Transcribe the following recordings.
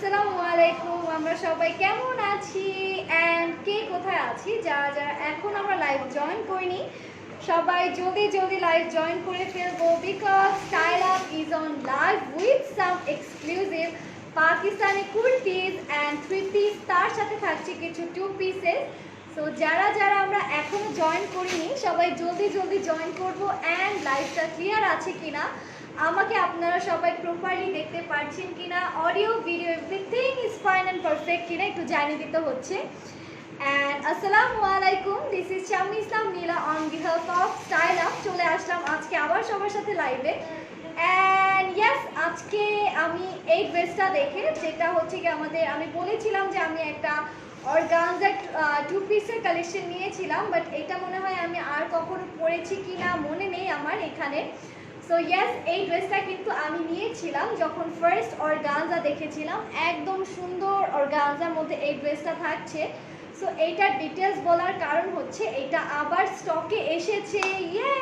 আসসালামু আলাইকুম। আমরা সবাই কেমন আছি অ্যান্ড কে কোথায় আছি? যারা যারা এখন আমরা লাইভ জয়েন করিনি সবাই জলদি জলদি লাইভ জয়েন করে ফেলবো, because style up is on live with some exclusive Pakistani kurtis and three piece, তার সাথে থাকছে কিছু টু পিসেস। সো যারা যারা আমরা এখনো জয়েন করিনি সবাই জলদি জলদি জয়েন করবো। অ্যান্ড লাইভটা ক্লিয়ার আছে কিনা, আমাকে আপনারা সবাই প্রপারলি দেখতে পাচ্ছেন কিনা, audio video everything is fine and perfect কিনা একটু জানিয়ে দিতে হচ্ছে। অ্যান্ড আসসালামু আলাইকুম, this is Shammi Islam Nila on behalf of style up. চলে আসলাম আজকে আবার সবার সাথে লাইভে। অ্যান্ড ইয়েস, আজকে আমি এই ড্রেসটা দেখে, যেটা হচ্ছে কি আমাদের, আমি বলেছিলাম যে আমি একটা অর্গানজার টু পিসের কালেকশন নিয়েছিলাম, বাট এটা মনে হয় আমি আর কখনো পরেছি কিনা মনে নেই আমার এখানে। সো ইয়েস, এই ড্রেসটা কিন্তু আমি নিয়েছিলাম যখন ফার্স্ট অর্গানজা দেখেছিলাম। একদম সুন্দর অর্গানজার মধ্যে এই ড্রেসটা থাকছে। সো এইটার ডিটেলস বলার কারণ হচ্ছে এটা আবার স্টকে এসেছে, ইয়ে।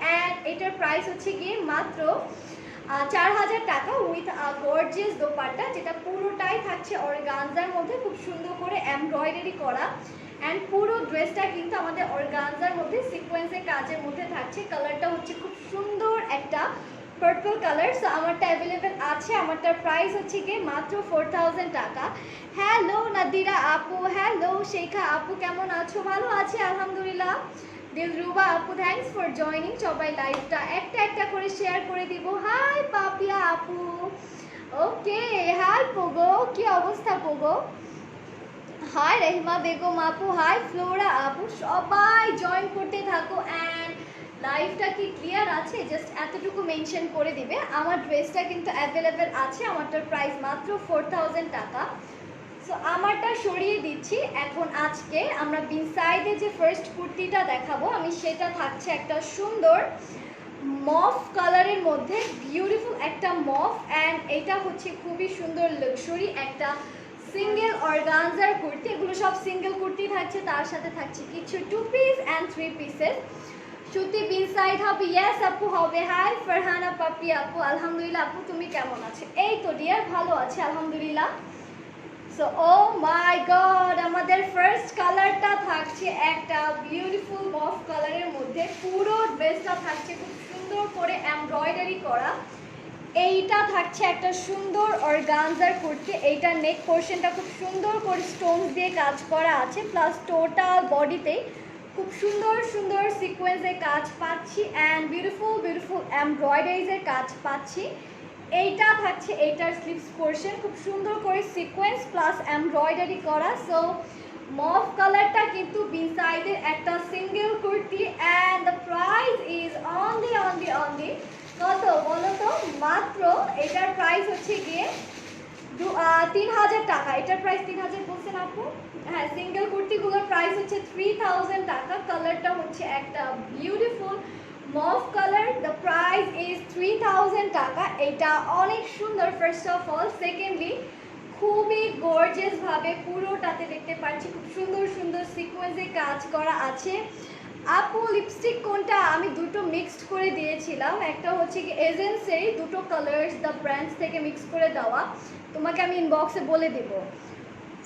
অ্যান্ড এটার প্রাইস হচ্ছে গিয়ে মাত্র 4000 টাকা উইথ গর্জিয়াস দোপাট্টা, যেটা পুরোটাই থাকছে অর্গানজার মধ্যে খুব সুন্দর করে এমব্রয়ডারি করা। অ্যান্ড পুরো ড্রেসটা কিন্তু আমাদের অর্গানজার মধ্যে সিকোয়েন্সের কাজের মধ্যে থাকছে। কালারটা হচ্ছে খুব সুন্দর একটা পার্পল কালার। সো আমারটা অ্যাভেলেবেল আছে, আমারটার প্রাইস হচ্ছে গিয়ে মাত্র 4000 টাকা। হ্যালো নাদিরা আপু, হ্যালো শেখা আপু, কেমন আছো? ভালো আছে আলহামদুলিল্লাহ। দিলরুবা আপু, থ্যাঙ্কস ফর জয়নিং। সবাই লাইভটা একটা একটা করে শেয়ার করে দিব। হাই পাপিয়া আপু, ওকে। হাই পোগো, কি অবস্থা পোগো? হাই রেহমা বেগম আপু, হাই ফ্লোরা আপু, সবাই জয়েন করতে থাকো। অ্যান্ড লাইভটা কি ক্লিয়ার আছে জাস্ট এতটুকু মেনশন করে দিবে। আমার ড্রেসটা কিন্তু অ্যাভেলেবেল আছে, আমারটার প্রাইস মাত্র 4000 টাকা। সো আমারটা সরিয়ে দিচ্ছি এখন। আজকে আমরা বিনসাইডে যে ফার্স্ট কুর্তিটা দেখাবো আমি, সেটা থাকছে একটা সুন্দর মফ কালারের মধ্যে, বিউটিফুল একটা মফ। অ্যান্ড এটা হচ্ছে খুবই সুন্দর লাক্সারি একটা সিঙ্গেল অর্গানজার কুর্তি। এগুলো সব সিঙ্গেল কুর্তি থাকছে, তার সাথে থাকছে কিছু two piece and three pieces. Shruti বিনসাইড হবে, ইয়েস আপু হবে। হাই ফারহানা পাপি আপু, আলহামদুলিল্লাহ আপু, তুমি কেমন আছো? এই তো ডিয়ার, ভালো আছে আলহামদুলিল্লাহ। সো ও মাই গড, আমাদের ফার্স্ট কালারটা থাকছে একটা বিউটিফুল মফ কালারের মধ্যে। পুরো ড্রেসটা থাকছে খুব সুন্দর করে এমব্রয়ডারি করা। এইটা থাকছে একটা সুন্দর অর্গানজার কুর্তি। এইটা নেক পোর্শনটা খুব সুন্দর করে স্টোনস দিয়ে কাজ করা আছে, প্লাস টোটাল বডিতেই খুব সুন্দর সুন্দর সিকোয়েন্সের কাজ পাচ্ছি অ্যান্ড বিউটিফুল বিউটিফুল এমব্রয়ডারিজের কাজ পাচ্ছি। এইটা থাকছে এইটার স্লিভস পোর্শন, খুব সুন্দর করে সিকোয়েন্স প্লাস এমব্রয়ডারি করা। সো মফ কালারটা কিন্তু বিনসাইডের একটা single kurti. And the price is only কত বলো তো? মাত্র এটার প্রাইস হচ্ছে গিয়ে 3000 টাকা। এটার প্রাইস 3000 বলছেন আপু? হ্যাঁ, সিঙ্গেল কুর্তিগুলোর প্রাইস হচ্ছে 3000 টাকা। কালারটা হচ্ছে একটা beautiful মফ colour. The price is 3000 টাকা। এটা অনেক সুন্দর ফার্স্ট অফ অল। সেকেন্ডলি খুবই গর্জিয়াস ভাবে পুরোটাতে দেখতে পাচ্ছি খুব সুন্দর সুন্দর সিকোয়েন্সে কাজ করা আছে। আপু লিপস্টিক কোনটা? আমি দুটো মিক্সড করে দিয়েছিলাম, একটা হচ্ছে কি এজেন্সি, দুটো কালার্স দ্য ব্র্যান্ডস থেকে মিক্স করে দেওয়া, তোমাকে আমি ইনবক্সে বলে দেব।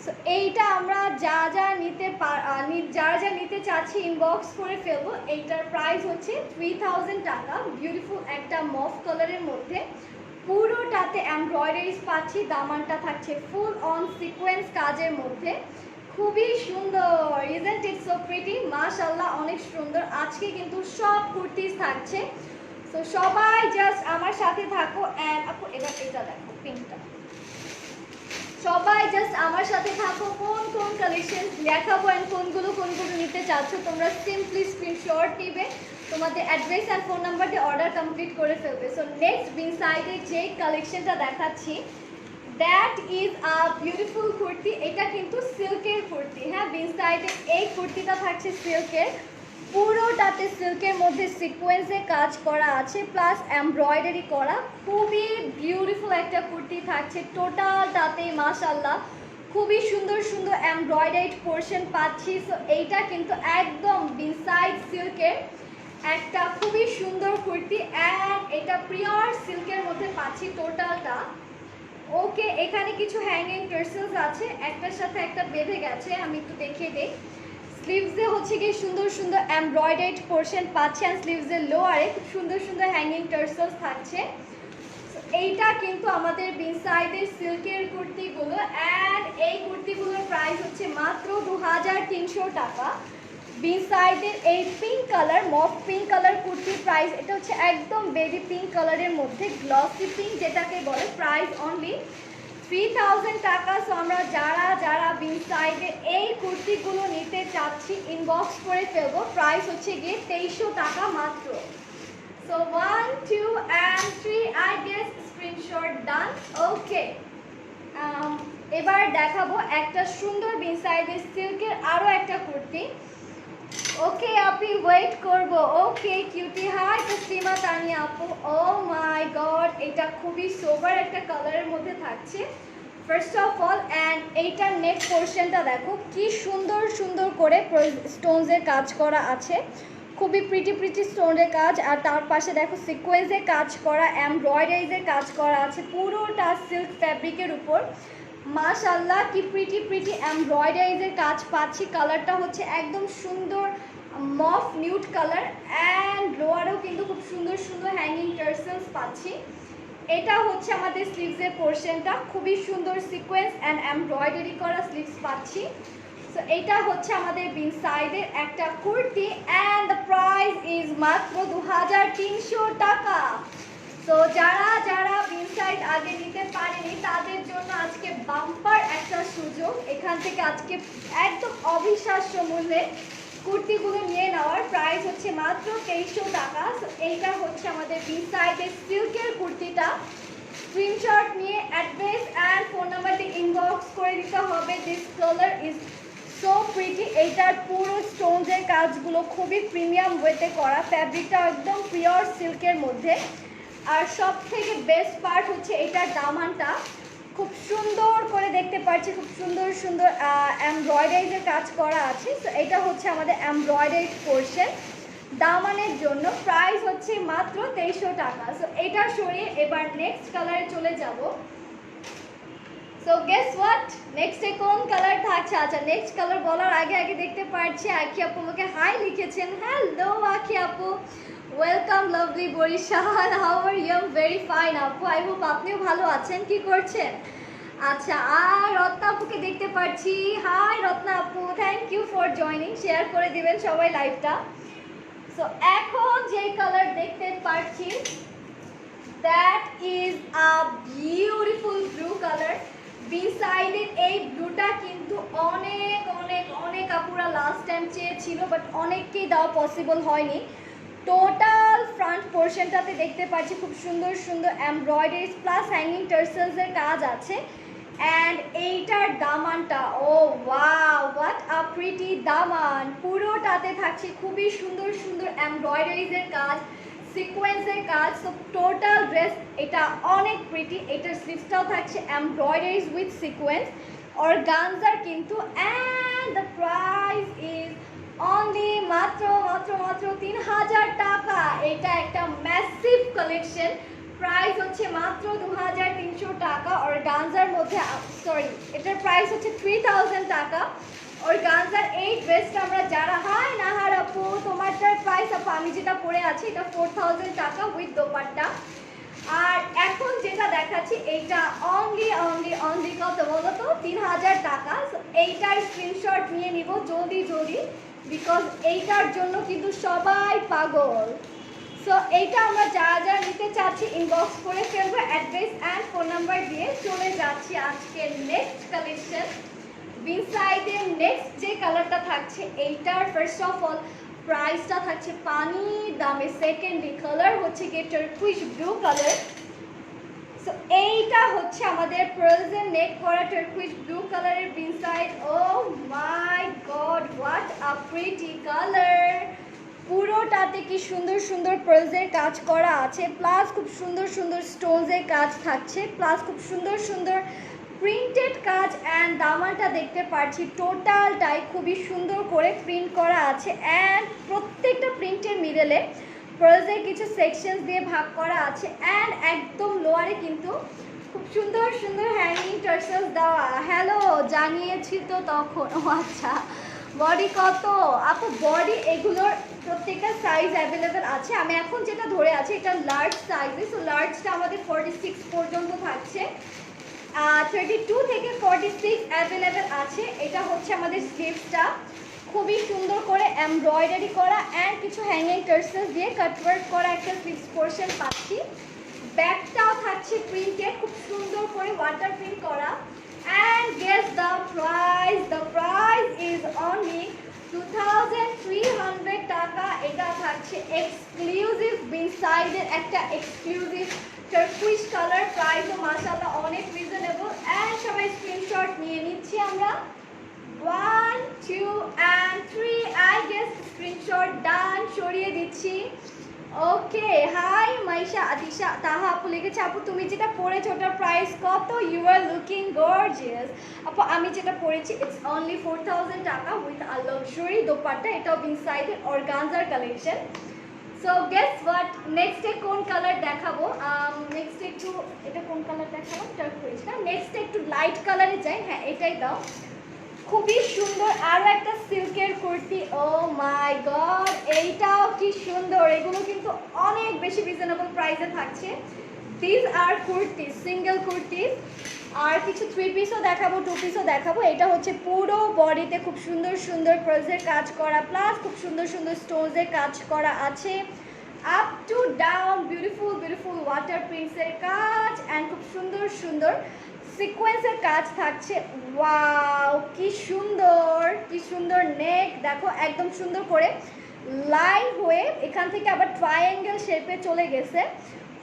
সো এইটা আমরা যা যা যারা যা নিতে চাচ্ছি ইনবক্স করে ফেলবো। এইটার প্রাইস হচ্ছে 3000 টাকা। বিউটিফুল একটা মফ কালারের মধ্যে পুরোটাতে এমব্রয়ডারিজ পাচ্ছি। দামানটা থাকছে ফুল অন সিকোয়েন্স কাজের মধ্যে, খুবই সুন্দর। Isn't it so pretty? মাশাআল্লাহ, অনেক সুন্দর। আজকে কিন্তু সব কুর্তিজ থাকছে। সো সবাই জাস্ট আমার সাথে থাকো। অ্যান্ড আপু এটা দেখো পিঙ্কটা, সবাই জাস্ট আমার সাথে থাকো। কোন কোন কালেকশন দেখাবো অ্যান্ড কোনগুলো কোনগুলো নিতে চাচ্ছ তোমরা সিম্পলি স্ক্রিনশট নিবে, তোমাদের অ্যাড্রেস অ্যান্ড ফোন নাম্বার দিয়ে অর্ডার কমপ্লিট করে ফেলবে। সো নেক্সট বিনসাইডে যে কালেকশনটা দেখাচ্ছি, that is a beautiful kurti. এটা কিন্তু সিল্কের কুর্তি। হ্যাঁ, বিনসাইডে এই কুর্তিটা থাকছে সিল্কের, পুরোটাতে সিল্কের মধ্যে সিকোয়েন্সে কাজ করা আছে প্লাস এমব্রয়ডারি করা। খুবই বিউটিফুল একটা কুর্তি থাকছে টোটালটাতে। মাশাআল্লাহ, খুবই সুন্দর সুন্দর এমব্রয়ডারিড পোর্শন পাচ্ছি। সো এইটা কিন্তু একদম বিনসাইড সিল্কের একটা খুবই সুন্দর কুর্তি। অ্যান্ড এটা পিওর সিল্কের মধ্যে পাচ্ছি টোটালটা। ওকে, এখানে কিছু হ্যাঙ্গিং টার্সেলস আছে, একটার সাথে একটা বেঁধে গেছে, আমি একটু দেখিয়ে দিই। স্লিভসে হচ্ছে কি সুন্দর সুন্দর এমব্রয়ডারিড পোর্শন পাচ্ছেন, স্লিভসের লোয়ারে খুব সুন্দর সুন্দর হ্যাঙ্গিং টার্সেলস থাকছে। এইটা কিন্তু আমাদের বিনসাইডের সিল্কের কুর্তিগুলো, অ্যান্ড এই কুর্তিগুলোর প্রাইস হচ্ছে মাত্র 2300 টাকা। বিনসাইডের এই পিঙ্ক কালার, মফ পিঙ্ক কালার কুর্তির প্রাইস, এটা হচ্ছে একদম বেবি পিঙ্ক কালারের মধ্যে গ্লসি পিঙ্ক যেটাকে বলে, প্রাইস অনলি 3000 টাকা। সো আমরা যারা যারা বিনসাইডের এই কুর্তিগুলো নিতে চাচ্ছি ইনবক্স করে ফেলবো, প্রাইস হচ্ছে গিয়ে 2300 টাকা মাত্র। So 1 2 and 3 I guess screenshot done. ওকে, এবার দেখাবো একটা সুন্দর বিনসাইডের সিল্কের আরো একটা কুর্তি। ওকে আপনি ওয়েট করব। ওকে কিউটি, হাই তসলিমা তানিয়া আপু। ও মাই গড, এটা খুবই সোবার একটা কালারের মধ্যে থাকছে ফার্স্ট অফ অল। অ্যান্ড এইটার নেক পোর্শনটা দেখো কি সুন্দর সুন্দর করে স্টোনসের কাজ করা আছে, খুবই প্রিটি প্রিটি স্টোনের কাজ। আর তার পাশে দেখো সিকোয়েন্সের কাজ করা, এমব্রয়ডারিজের কাজ করা আছে পুরোটা সিল্ক ফ্যাব্রিকের উপর। মাশাআল্লাহ কি প্রিটি প্রিটি এমব্রয়ডারিজের কাজ পাচ্ছি। কালারটা হচ্ছে একদম সুন্দর মফ নিউড কালার, অ্যান্ড লোয়ারেও কিন্তু খুব সুন্দর সুন্দর হ্যাঙ্গিং টার্সেলস পাচ্ছি। এটা হচ্ছে আমাদের স্লিভসের পোর্শনটা, খুবই সুন্দর সিকোয়েন্স অ্যান্ড এমব্রয়ডারি করা স্লিভস পাচ্ছি। সো এটা হচ্ছে আমাদের বিনসাইডের একটা kurti, and the price is মাত্র 2300 টাকা। তো যারা যারা বিনসাইড আগে নিতে পারেনি তাদের জন্য আজকে বাম্পার একটা সুযোগ, এখান থেকে আজকে একদম অবিশ্বাস্য মূল্যে কুর্তিগুলো নিয়ে নেওয়ার। প্রাইস হচ্ছে মাত্র 2300 টাকা। সো এইটা হচ্ছে আমাদের বিনসাইডের সিল্কের কুর্তিটা। স্ক্রিনশট নিয়ে অ্যাড্রেস অ্যান্ড ফোন নাম্বার দিয়ে ইনবক্স করে দিতে হবে। This colour is so pretty. এইটার পুরো স্টোনসের কাজগুলো খুবই প্রিমিয়াম ওয়েতে করা, ফ্যাব্রিকটা একদম পিওর সিল্কের মধ্যে। আর সব থেকে বেস্ট পার্ট হচ্ছে এটার দামানটা খুব সুন্দর করে দেখতে পাচ্ছি, খুব সুন্দর সুন্দর এমব্রয়ডারিজের কাজ করা আছে। তো এটা হচ্ছে আমাদের এমব্রয়ডারি পোর্শন দামানের জন্য। প্রাইস হচ্ছে মাত্র 2300 টাকা। সো এটা সরিয়ে এবার নেক্সট কালারে চলে যাব। সো গেস হোয়াট, নেক্সটে কোন কালার থাকছে? আচ্ছা, নেক্সট কালার বলার আগে আগে দেখতে পাচ্ছি আখি আপু আমাকে হাই লিখেছেন। হ্যালো আখি আপু, welcome lovely Barishal, how are you? Very fine আপু, আই হোপ আপনিও ভালো আছেন। কি করছেন? আচ্ছা, আর রত্না আপুকে দেখতে পাচ্ছি। হাই রত্না আপু, thank you for joining. Share করে দিবেন সবাই লাইভটা। সো এখন যে কালার দেখতে পাচ্ছি that is a beautiful blue colour. বিসাইডের এই ব্লুটা কিন্তু অনেক অনেক অনেক আপুরা লাস্ট টাইম চেয়েছিল, বাট অনেককেই দেওয়া পসিবল হয়নি। টোটাল ফ্রন্ট পোর্শনটাতে দেখতে পাচ্ছি খুব সুন্দর সুন্দর এমব্রয়ডারিজ প্লাস হ্যাঙ্গিং টার্সেলসের কাজ আছে। অ্যান্ড এইটার দামানটা, ও ওয়াও, হোয়াট আ প্রিটি দামান। পুরোটাতে থাকছে খুবই সুন্দর সুন্দর এমব্রয়ডারিজের কাজ, সিকোয়েন্সের কাজ। সো টোটাল ড্রেস এটা অনেক প্রিটি। এটার স্লিভসটাও থাকছে এমব্রয়ডারিজ উইথ সিকোয়েন্স অর্গানজার কিন্তু। And the price is only মাত্র মাত্র মাত্র 3000 টাকা। এটা একটা ম্যাসিভ কালেকশন। প্রাইস হচ্ছে মাত্র 2300 টাকা অর্গানজার মধ্যে। সরি, এটার প্রাইস হচ্ছে 3000 টাকা অর্গানজার। এই ড্রেসটা আমরা যারা, হাই নাহার আপু, তোমারটার প্রাইস আপু আমি যেটা পরে আছি এটা 4000 টাকা উইথ দোপাট্টা। আর এখন যেটা দেখাচ্ছি এইটা অনলি অনলি অনলি কত বলো তো? 3000 টাকা। এইটার স্ক্রিনশট নিয়ে নিব জলদি জলদি, বিকজ এইটার জন্য কিন্তু সবাই পাগল। সো এইটা আমরা যারা যারা নিতে চাচ্ছি ইনবক্স করে ফেলবো অ্যাড্রেস অ্যান্ড ফোন নাম্বার দিয়ে। চলে যাচ্ছি আজকের নেক্সট কালেকশন। বিনসাইডের নেক্সট যে কালারটা থাকছে এইটার ফার্স্ট অফ অল প্রাইসটা থাকছে পানির দামে। সেকেন্ডলি কালার হচ্ছে গিয়ে টার্কুইশ ব্লু কালার। সো এইটা হচ্ছে আমাদের প্রেজেন্ট নেক করা টার্কুইশ ব্লু কালারের বিনসাইড। Oh my god, what a pretty colour. পুরোটাতে কি সুন্দর সুন্দর পার্লসের কাজ করা আছে, প্লাস খুব সুন্দর সুন্দর স্টোনসের কাজ থাকছে, প্লাস খুব সুন্দর সুন্দর প্রিন্টেড কাজ। অ্যান্ড দামানটা দেখতে পাচ্ছি টোটালটাই খুবই সুন্দর করে প্রিন্ট করা আছে। অ্যান্ড প্রত্যেকটা প্রিন্টের মিডলে পার্লসের কিছু সেকশনস দিয়ে ভাগ করা আছে। অ্যান্ড একদম লোয়ারে কিন্তু খুব খুব সুন্দর সুন্দর হ্যাঙ্গিং টার্সেলস দেওয়া। হ্যালো, জানিয়েছি তো তখন। ও আচ্ছা, বডি কত আপু? বডি এগুলোর প্রত্যেকটা সাইজ অ্যাভেলেবেল আছে। আমি এখন যেটা ধরে আছি এটা লার্জ সাইজে, সো লার্জটা আমাদের 46 পর্যন্ত থাকছে। 32 থেকে 46 অ্যাভেলেবেল আছে। এটা হচ্ছে আমাদের স্লিভসটা, খুবই সুন্দর করে এমব্রয়ডারি করা অ্যান্ড কিছু হ্যাঙ্গিং টার্সেলস দিয়ে কাটওয়ার্ক করা একটা স্লিভস পোর্শন পাচ্ছি। ব্যাকটাও থাকছে প্রিন্টেড, খুব সুন্দর করে ওয়াটার প্রিন্ট করা। And guess the price, the price is only 2300 টাকা। এটা থাকছে এক্সক্লুসিভ বিনসাইডের একটা এক্সক্লুসিভ টার্কুইশ কালার। প্রাইসও মাশাআল্লাহ অনেক রিজনেবল। অ্যান্ড সবাই স্ক্রিনশট নিয়ে নিচ্ছি আমরা। 1 2 and 3, আই গেস স্ক্রিনশট ডান, সরিয়ে দিচ্ছি। ওকে, হাই মাইশা আদিশা তাহা আপু লিখেছে, আপু তুমি যেটা পরেছো ওটার প্রাইস কত? You are looking gorgeous. আপু আমি যেটা পরেছি ইটস অনলি 4000 টাকা উইথ আ লাক্সারি দোপাট্টা। এটাও বিনসাইডের অর্গানজার কালেকশন। সো গেস হোয়াট, নেক্সটে কোন কালার দেখাবো? নেক্সট একটু, এটা কোন কালার দেখাবো? টার্কুইশ না, নেক্সট একটু লাইট কালারে যাই। হ্যাঁ এটাই দাও। খুবই সুন্দর আরও একটা সিল্কের কুর্তি। ও মাই গড, এইটাও কি সুন্দর। এগুলো কিন্তু অনেক বেশি রিজনেবল প্রাইসে থাকছে। This are kurti, single kurti. আর কিছু 3 পিসও দেখাবো, 2 পিসও দেখাবো। এটা হচ্ছে পুরো বডিতে খুব সুন্দর সুন্দর পার্লসের কাজ করা, প্লাস খুব সুন্দর সুন্দর স্টোনসের কাজ করা আছে। Up to down beautiful beautiful water প্রিন্টসের কাজ অ্যান্ড খুব সুন্দর সুন্দর সিকোয়েন্সের কাজ থাকছে। ওয়াও, কি সুন্দর, কি সুন্দর নেক দেখো, একদম সুন্দর করে লাইন হয়ে এখান থেকে আবার ট্রায়াঙ্গেল শেপে চলে গেছে।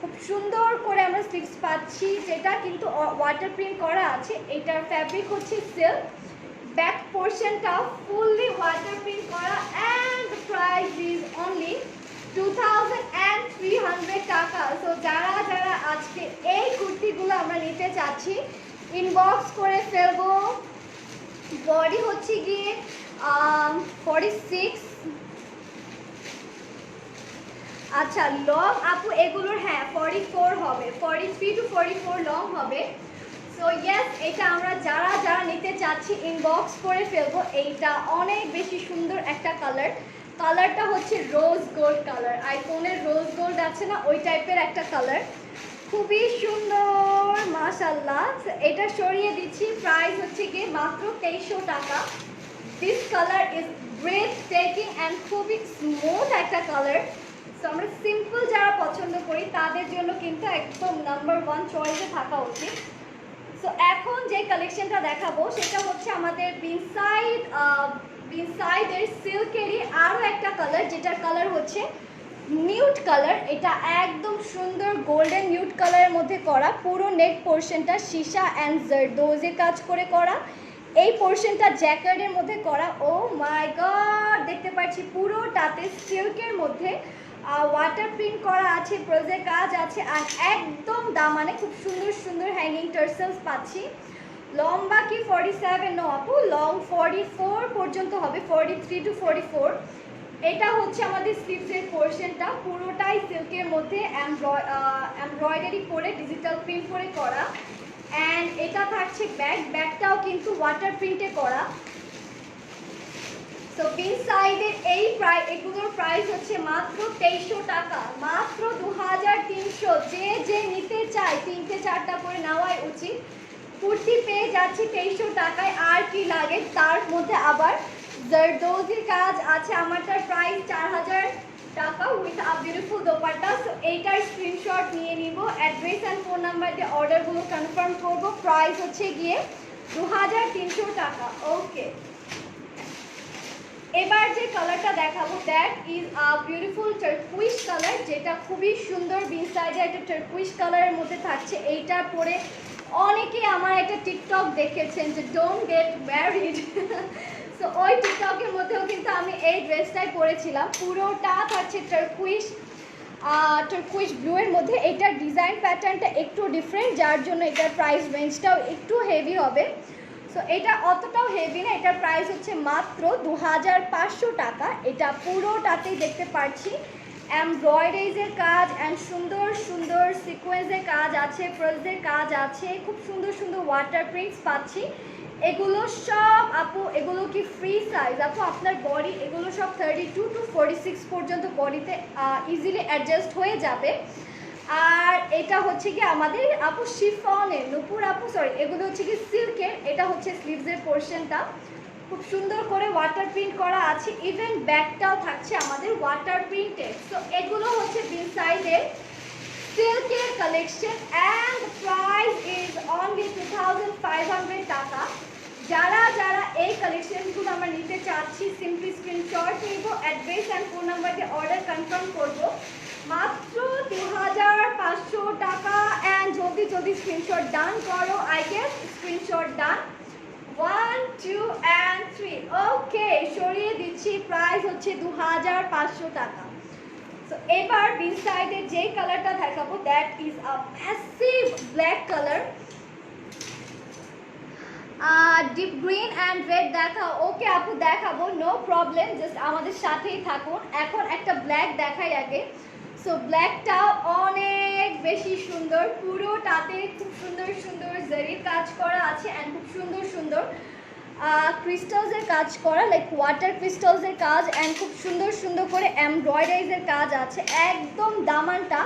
খুব সুন্দর করে আমরা স্লিভস পাচ্ছি, যেটা কিন্তু ওয়াটার প্রিন্ট করা আছে। এটার ফ্যাব্রিক হচ্ছে সিল্ক, ব্যাক পোর্শনটা ফুললি ওয়াটার প্রিন্ট করা। অ্যান্ড প্রাইস ইজ অনলি 2300 টাকা। সো যারা যারা আজকে এই কুর্তিগুলো আমরা নিতে চাচ্ছি ইনবক্স করে ফেলবো। বডি হচ্ছে গিয়ে 46। আচ্ছা লং আপু এগুলোর, হ্যাঁ 44 হবে, 43 to 44 লং হবে। সো ইয়েস, এটা আমরা যারা যারা নিতে চাচ্ছি ইনবক্স করে ফেলবো। এইটা অনেক বেশি সুন্দর একটা কালার। কালারটা হচ্ছে রোজ গোল্ড কালার, আইফোনের রোজ গোল্ড আছে না, ওই টাইপের একটা কালার। খুবই সুন্দর মাশাআল্লাহ। এটা সরিয়ে দিচ্ছি, প্রাইস হচ্ছে গিয়ে মাত্র 2300 টাকা। This colour is breath taking and খুবই স্মুথ একটা কালার। সো আমরা সিম্পল যারা পছন্দ করি তাদের জন্য কিন্তু একদম নাম্বার 1 চয়েসে থাকা উচিত। সো এখন যে কালেকশনটা দেখাবো সেটা হচ্ছে আমাদের বিনসাইডের সিল্কেরই আরও একটা কালার, যেটার কালার হচ্ছে নিউড কালার। এটা একদম সুন্দর গোল্ডেন নিউড কালারের মধ্যে করা। পুরো নেক পোর্শনটা সীসা অ্যান্ড জারদোজির কাজ করে করা। এই পোর্শনটা জ্যাকেটের মধ্যে করা। ও মাই গড, দেখতে পাচ্ছি পুরোটাতে সিল্কের মধ্যে ওয়াটার প্রিন্ট করা আছে, প্রোজের কাজ আছে, আর একদম দামানে খুব সুন্দর সুন্দর হ্যাঙ্গিং টার্সেলস পাচ্ছি। লম্বা কি 47? নো আপু, লং 44 পর্যন্ত হবে, 43 to 44। এটা হচ্ছে আমাদের স্লিভসের পোর্শনটা, পুরোটাই সিল্কের মধ্যে এমব্রয়ডারি করে ডিজিটাল প্রিন্ট করে করা। অ্যান্ড এটা থাকছে ব্যাকটাও কিন্তু ওয়াটার প্রিন্টে করা। সো বিনসাইডের এগুলোর প্রাইস হচ্ছে মাত্র 2300 টাকা, মাত্র 2300। যে নিতে চায় 3টে 4টা করে নেওয়াই উচিত। কুর্তি পেয়ে যাচ্ছি 2300 টাকায়, আর কি লাগে। তার মধ্যে আবার জারদোজির কাজ আছে। আমারটার প্রাইস 4000 টাকা with a beautiful dupatta. So এইটার স্ক্রিনশট নিয়ে নিব, অ্যাড্রেস অ্যান্ড ফোন নাম্বার দিয়ে অর্ডারগুলো কনফার্ম করব। প্রাইস হচ্ছে গিয়ে 2300 টাকা। ওকে, এবার যে কালারটা দেখাবো that is a beautiful turquoise colour, যেটা খুবই সুন্দর। বিনসাইডে একটা টার্কুইশ কালারের মধ্যে থাকছে। এইটা পরে অনেকে আমার একটা টিকটক দেখেছেন যে ডোন্ট গেট ম্যারিড। সো ওই টিকটকের মধ্যেও কিন্তু আমি এই ড্রেসটাই পরেছিলাম। পুরোটা থাকছে টার্কুইশ ব্লু এর মধ্যে। এটার ডিজাইন প্যাটার্নটা একটু ডিফারেন্ট, যার জন্য এটার প্রাইস রেঞ্জটাও একটু হেভি হবে। সো এটা অতটাও হেভি না, এটার প্রাইস হচ্ছে মাত্র 2500 টাকা। এটা পুরোটাতেই দেখতে পাচ্ছি এমব্রয়ডারিজের কাজ অ্যান্ড সুন্দর সুন্দর সিকোয়েন্সের কাজ আছে, ফ্রোজের কাজ আছে, খুব সুন্দর সুন্দর ওয়াটার প্রিন্টস পাচ্ছি। এগুলো সব আপু, এগুলো কি ফ্রি সাইজ আপু? আপনার বডি এগুলো সব 32 to 46 পর্যন্ত বডিতে ইজিলি অ্যাডজাস্ট হয়ে যাবে। আর এটা হচ্ছে কি আমাদের আপু শিফনের, নূপুর আপু সরি, এগুলো হচ্ছে কি সিল্কের। এটা হচ্ছে স্লিভসের পোর্শনটা, খুব সুন্দর করে ওয়াটার প্রিন্ট করা আছে, ইভেন ব্যাকটাও থাকছে আমাদের ওয়াটার প্রিন্টেড। সো এগুলো হচ্ছে বিন সাইডের সিল্কের collection and price is only 2500 টাকা। যারা যারা এই কালেকশনগুলো আমরা নিতে চাচ্ছি সিম্পলি স্ক্রিনশট নিব, অ্যাড্রেস অ্যান্ড ফোন নাম্বার দিয়ে অর্ডার কনফার্ম করব, মাত্র 2500 টাকা। অ্যান্ড জলদি জলদি স্ক্রিনশট ডান করো, I guess screenshot done 1 2 and 3। ওকে, সরিয়ে দিচ্ছি, প্রাইস হচ্ছে 2500 টাকা। সো এবার বিন সাইডে যে কালারটা দেখাবো that is a massive black colour. Deep green and red দেখাও? ওকে আপু দেখাবো, নো প্রবলেম, জাস্ট আমাদের সাথেই থাকুন। এখন একটা ব্ল্যাক দেখাই আগে। সো ব্ল্যাকটাও অনেক বেশি সুন্দর, পুরোটাতে খুব সুন্দর সুন্দর জারির কাজ করা আছে অ্যান্ড খুব সুন্দর সুন্দর ক্রিস্টালসের কাজ করা, লাইক ওয়াটার ক্রিস্টালসের কাজ অ্যান্ড খুব সুন্দর সুন্দর করে এমব্রয়ডারিজের কাজ আছে। একদম দামানটা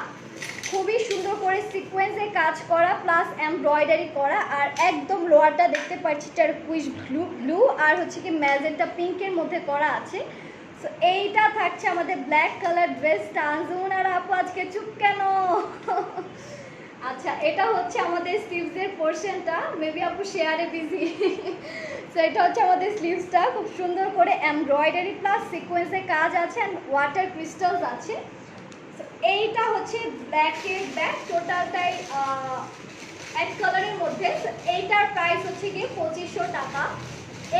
খুবই সুন্দর করে সিকোয়েন্সের কাজ করা প্লাস এমব্রয়ডারি করা। আর একদম লোয়ারটা দেখতে পাচ্ছি টারকুইজ ব্লু আর হচ্ছে কি ম্যাজেন্টা পিঙ্কের মধ্যে করা আছে। সো এইটা থাকছে আমাদের ব্ল্যাক কালার ড্রেসটা। আনজুন আর আপু আজকে চুপ কেন? আচ্ছা, এটা হচ্ছে আমাদের স্লিভসের পোর্শনটা, মেবি আপু শেয়ারে বিজি। সো এটা হচ্ছে আমাদের স্লিভসটা, খুব সুন্দর করে এমব্রয়ডারি প্লাস সিকোয়েন্সের কাজ আছে অ্যান্ড ওয়াটার ক্রিস্টালস আছে। এইটা হচ্ছে ব্ল্যাকের ব্যাক, টোটালটাই এক কালারের মধ্যে। এইটার প্রাইস হচ্ছে গিয়ে 2500 টাকা।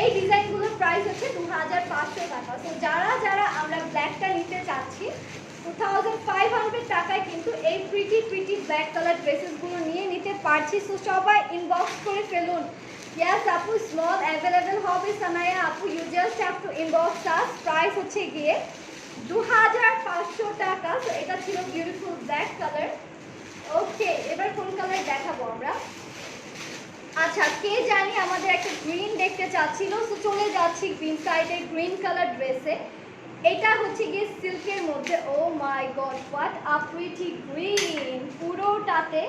এই ডিজাইনগুলোর প্রাইস হচ্ছে 2500 টাকা। তো যারা যারা আমরা ব্ল্যাকটা নিতে চাচ্ছি 2500 টাকায় কিন্তু এই প্রিটি প্রিটি ব্ল্যাক কালার ড্রেসেসগুলো নিয়ে নিতে পারছি। সো সবাই ইনবক্স করে ফেলুন। ইয়েস আপু, স্মল অ্যাভেলেবেল হবে সানায়া আপু, you just have to inbox us. Price হচ্ছে গিয়ে 2500 টাকা। তো এটা ছিল বিউটিফুল ব্ল্যাক কালার। ওকে, এবার কোন কালার দেখাবো আমরা? আচ্ছা, কে জানি আমাদের একটা গ্রিন দেখতে চাচ্ছিল, সো চলে যাচ্ছি গ্রিন সাইডের গ্রিন কালার ড্রেসে। এটা হচ্ছে গিয়ে সিল্কের মধ্যে। Oh my god, what a pretty green! পুরোটাতে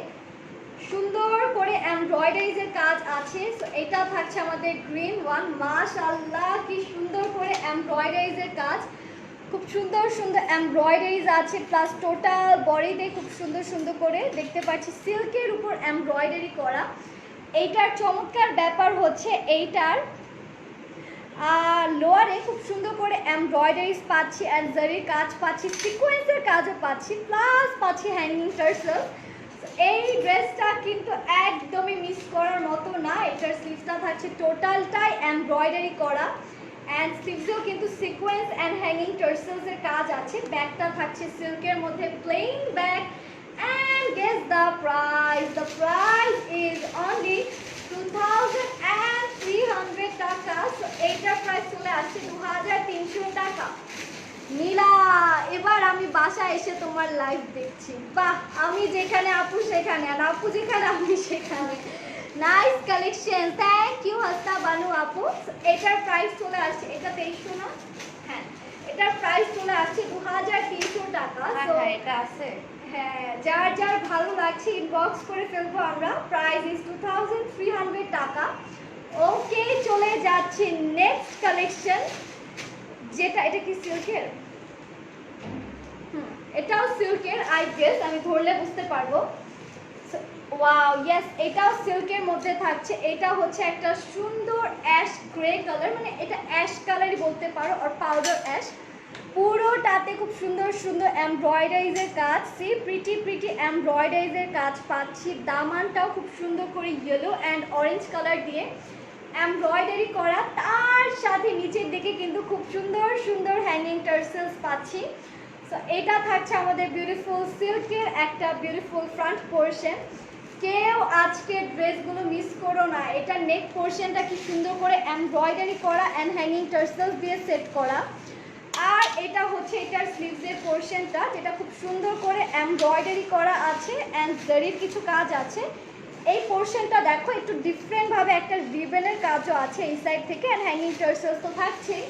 সুন্দর করে এমব্রয়ডারিজের কাজ আছে। সো এটা থাকছে আমাদের গ্রিন ওয়ান। মাশাআল্লাহ, কি সুন্দর করে এমব্রয়ডারিজের কাজ, খুব সুন্দর সুন্দর এমব্রয়ডারিজ আছে প্লাস টোটাল বডিতে খুব সুন্দর সুন্দর করে দেখতে পাচ্ছি সিল্কের উপর এমব্রয়ডারি করা। এইটার চমৎকার ব্যাপার হচ্ছে এইটার লোয়ারে খুব সুন্দর করে এমব্রয়ডারিজ পাচ্ছি অ্যান্ড জারির কাজ পাচ্ছি, সিকোয়েন্সের কাজও পাচ্ছি, প্লাস পাচ্ছি হ্যাঙ্গিং টার্সেল। এই ড্রেসটা কিন্তু একদমই মিস করার মতো না। এটার স্লিভসটা থাকছে টোটালটাই এমব্রয়ডারি করা অ্যান্ড স্লিভসেও কিন্তু সিকোয়েন্স অ্যান্ড হ্যাঙ্গিং টার্সেলসের কাজ আছে। ব্যাগটা থাকছে সিল্কের মধ্যে, plain bag. And guess the price, the price is only 2300 টাকা। সো এইটার প্রাইস চলে আসছে 2300 টাকা। নীলা, এবার আমি বাসায় এসে তোমার লাইভ দেখছি। বাহ, আমি যেখানে আপু সেখানে, আর আপু যেখানে আমি সেখানে। Nice collection, thank you Hasta Banu আপু। এটার প্রাইস চলে আসছে, এটা 2300 না? হ্যাঁ, এটার প্রাইস চলে আসছে 2300 টাকা। এটা আছে। হ্যাঁ, যার যার ভালো লাগছে ইনবক্স করে ফেলবো আমরা। প্রাইস ইজ 2300 টাকা। ওকে, চলে যাচ্ছে নেক্সট কালেকশন, যেটা এটা কি সিল্কের? এটাও সিল্কের, আই গেস, আমি ধরলে বুঝতে পারবো। ওয়াও, ইয়েস, এটাও সিল্কের মধ্যে থাকছে। এটা হচ্ছে একটা সুন্দর অ্যাশ গ্রে কালার, মানে এটা অ্যাশ কালারই বলতে পারো, আর পাউডার অ্যাশ। পুরোটাতে খুব সুন্দর সুন্দর এমব্রয়ডারিজের কাজ, সি প্রিটি প্রিটি এমব্রয়ডারিজের কাজ পাচ্ছি। দামানটাও খুব সুন্দর করে ইয়েলো অ্যান্ড অরেঞ্জ কালার দিয়ে এমব্রয়ডারি করা, তার সাথে নিচের দিকে কিন্তু খুব সুন্দর সুন্দর হ্যাঙ্গিং টার্সেলস পাচ্ছি। সো এটা থাকছে আমাদের বিউটিফুল সিল্কের একটা বিউটিফুল ফ্রন্ট পোর্শন। কেউ আজকে ড্রেসগুলো মিস করো না। এটা নেক পোর্শনটা কি সুন্দর করে এমব্রয়ডারি করা অ্যান্ড হ্যাঙ্গিং টার্সেলস দিয়ে সেট করা। আর এটা হচ্ছে এটার স্লিভসের পোর্শনটা, যেটা খুব সুন্দর করে এমব্রয়ডারি করা আছে অ্যান্ড জারির কিছু কাজ আছে। এই পোর্শনটা দেখো একটু ডিফারেন্টভাবে একটা রিবনের কাজও আছে এই সাইড থেকে, অ্যান্ড হ্যাঙ্গিং টার্সেলস তো থাকছেই।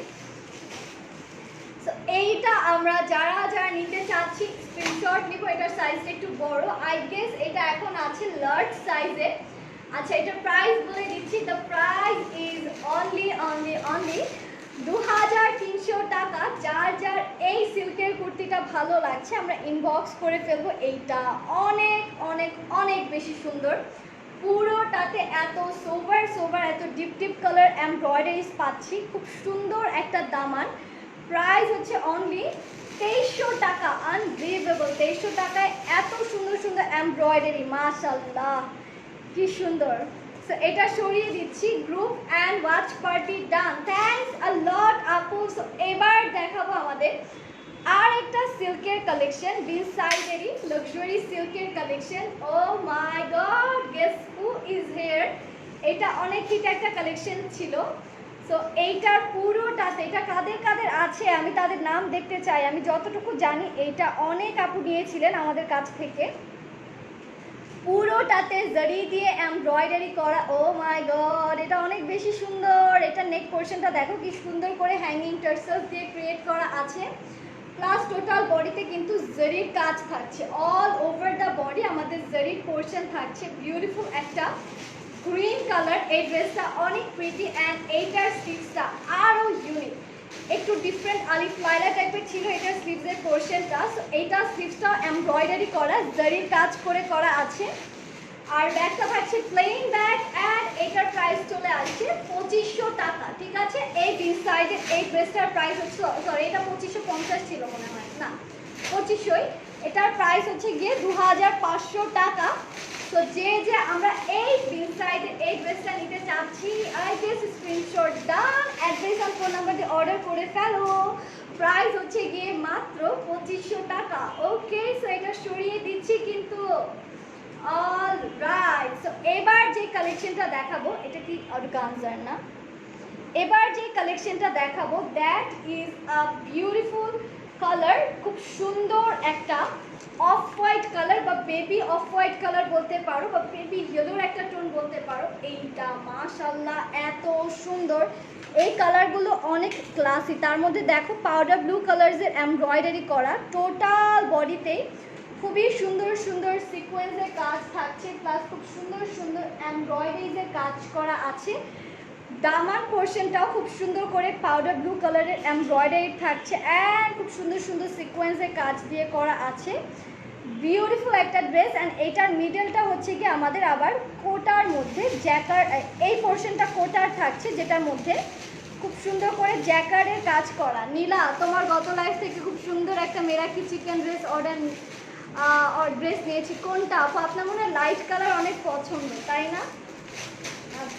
সো এইটা আমরা যারা যারা নিতে চাচ্ছি স্ক্রিনশট নিব। এটার সাইজটা একটু বড়, আই গেস এটা এখন আছে লার্জ সাইজে। আচ্ছা, এটার প্রাইস বলে দিচ্ছি। দ্য প্রাইস ইজ অনলি 2300 টাকা। যার যার এই সিল্কের কুর্তিটা ভালো লাগছে আমরা ইনবক্স করে ফেলবো। এইটা অনেক অনেক অনেক বেশি সুন্দর, পুরোটাতে এত সোবার এত ডিপ কালার এমব্রয়ডারিজ পাচ্ছি, খুব সুন্দর একটা দামান। প্রাইস হচ্ছে অনলি 2300 টাকা। আনবিলিভেবল, 2300 টাকায় এত সুন্দর সুন্দর এমব্রয়ডারি, মাশাআল্লাহ কি সুন্দর। সো এটা সরিয়ে দিচ্ছি। Group and watch party done, thanks a lot আপু। সো এবার দেখাবো আমাদের আর একটা সিল্কের কালেকশন, বিল সাইডেরই লাক্সারি সিল্কের কালেকশন। Oh my god, guess who is here. এটা অনেক হিট একটা কালেকশন ছিল। সো এইটার পুরোটাতে, এটা কাদের কাদের আছে আমি তাদের নাম দেখতে চাই। আমি যতটুকু জানি এইটা অনেক আপু নিয়েছিলেন আমাদের কাছ থেকে। পুরোটাতে জারি দিয়ে এমব্রয়ডারি করা। ও মাই গড, এটা অনেক বেশি সুন্দর। এটা নেক পোর্শনটা দেখো কি সুন্দর করে হ্যাঙ্গিং টার্সেলস দিয়ে ক্রিয়েট করা আছে, প্লাস টোটাল বডিতে কিন্তু জারির কাজ থাকছে। অল ওভার দ্য বডি আমাদের জারির পোর্শন থাকছে। বিউটিফুল একটা গ্রিন কালার। এই ড্রেসটা অনেক প্রিটি অ্যান্ড এইটার স্লিভসটা আরও ইউনিক, একটু ডিফারেন্ট আলিফ লাইলা টাইপের ছিল এটার স্লিভসের পোর্শনটা। সো এইটা স্লিভসটা এমব্রয়ডারি করা, জারির কাজ করে করা আছে। আর ব্যাগটা থাকছে প্লেন ব্যাগ অ্যান্ড এটার প্রাইস চলে আসছে 2500 টাকা। ঠিক আছে, এই বিল সাইডের এই ড্রেসটার প্রাইস হচ্ছে, সরি এটা 2550 ছিল মনে হয়, না 2500ই। এটার প্রাইস হচ্ছে গিয়ে 2500 টাকা। তো যে যে আমরা এই বিল সাইডের এই ড্রেসটা নিতে চাচ্ছি, I guess screenshot done, address আর ফোন নাম্বার দিয়ে অর্ডার করে ফেলো। প্রাইস হচ্ছে গিয়ে মাত্র 2500 টাকা। ওকে, সো এটা সরিয়ে দিচ্ছি কিন্তু। অলরাইট, সো এবার যে কালেকশনটা দেখাবো, এটা কি অর্গানজার না, এবার যে কালেকশনটা দেখাবো that is a beautiful colour, খুব সুন্দর একটা অফ হোয়াইট কালার বা বেবি অফ হোয়াইট কালার বলতে পারো, বা বেবি ইয়েলোর একটা টোন বলতে পারো। এইটা মাশাআল্লাহ এত সুন্দর, এই কালারগুলো অনেক ক্লাসি। তার মধ্যে দেখো পাউডার ব্লু কালার্সের এমব্রয়ডারি করা, টোটাল বডিতেই খুবই সুন্দর সুন্দর সিকোয়েন্সের কাজ থাকছে, প্লাস খুব সুন্দর সুন্দর এমব্রয়ডারিজের কাজ করা আছে। দামান পোর্শনটাও খুব সুন্দর করে পাউডার ব্লু কালারের এমব্রয়ডারি থাকছে অ্যান্ড খুব সুন্দর সুন্দর সিকোয়েন্সের কাজ দিয়ে করা আছে। বিউটিফুল একটা ড্রেস। অ্যান্ড এইটার মিডলটা হচ্ছে কি আমাদের আবার কোটার মধ্যে জ্যাকার, এই পোর্শনটা কোটার থাকছে, যেটার মধ্যে খুব সুন্দর করে জ্যাকারের কাজ করা। নীলা, তোমার গত লাইফ থেকে খুব সুন্দর একটা মেরাকি চিকেন ড্রেস ড্রেস নিয়েছি। কোনটা আপু? আপনার মনে হয় লাইট কালার অনেক পছন্দ, তাই না?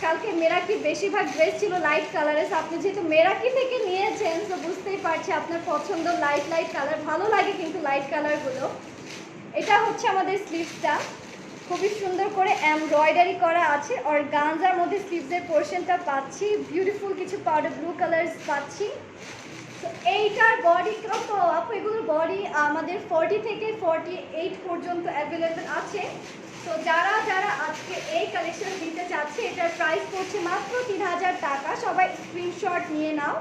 কালকে মেরাকি বেশিরভাগ ড্রেস ছিল লাইট কালারে। আপনি যেহেতু মেরাকি থেকে নিয়েছেন তো বুঝতেই পারছি আপনার পছন্দ লাইট কালার, ভালো লাগে কিন্তু লাইট কালারগুলো। এটা হচ্ছে আমাদের স্লিভসটা, খুবই সুন্দর করে এমব্রয়ডারি করা আছে। অর্গানজার মধ্যে স্লিভসের পোর্শনটা পাচ্ছি, বিউটিফুল কিছু পাউডার ব্লু কালার পাচ্ছি। তো এইটার বডি কত আপু? এগুলোর বডি আমাদের 40 থেকে 48 পর্যন্ত অ্যাভেলেবেল আছে। তো যারা যারা আজকে এই কালেকশন নিতে চাচ্ছে, এটার প্রাইস পড়ছে মাত্র 3000 টাকা। সবাই স্ক্রিনশট নিয়ে নাও,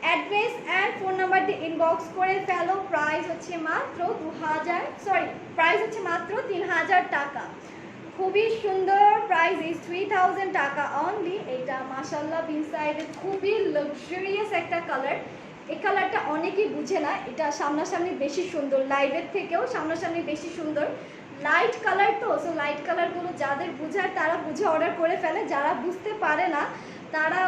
অ্যাড্রেস অ্যান্ড ফোন নাম্বার দিয়ে ইনবক্স করে ফেলো। প্রাইস হচ্ছে মাত্র 3000 টাকা। খুবই সুন্দর, প্রাইস ইজ 3000 টাকা অনলি। এটা মাশাআল্লাহ বিন সাইডে খুবই লাক্সারিয়াস একটা কালার। এই কালারটা অনেকেই বুঝে না, এটা সামনাসামনি বেশি সুন্দর, লাইভের থেকেও সামনাসামনি বেশি সুন্দর। লাইট কালার তো, সো লাইট কালারগুলো যাদের বুঝার তারা বুঝে অর্ডার করে ফেলে, যারা বুঝতে পারে না তারা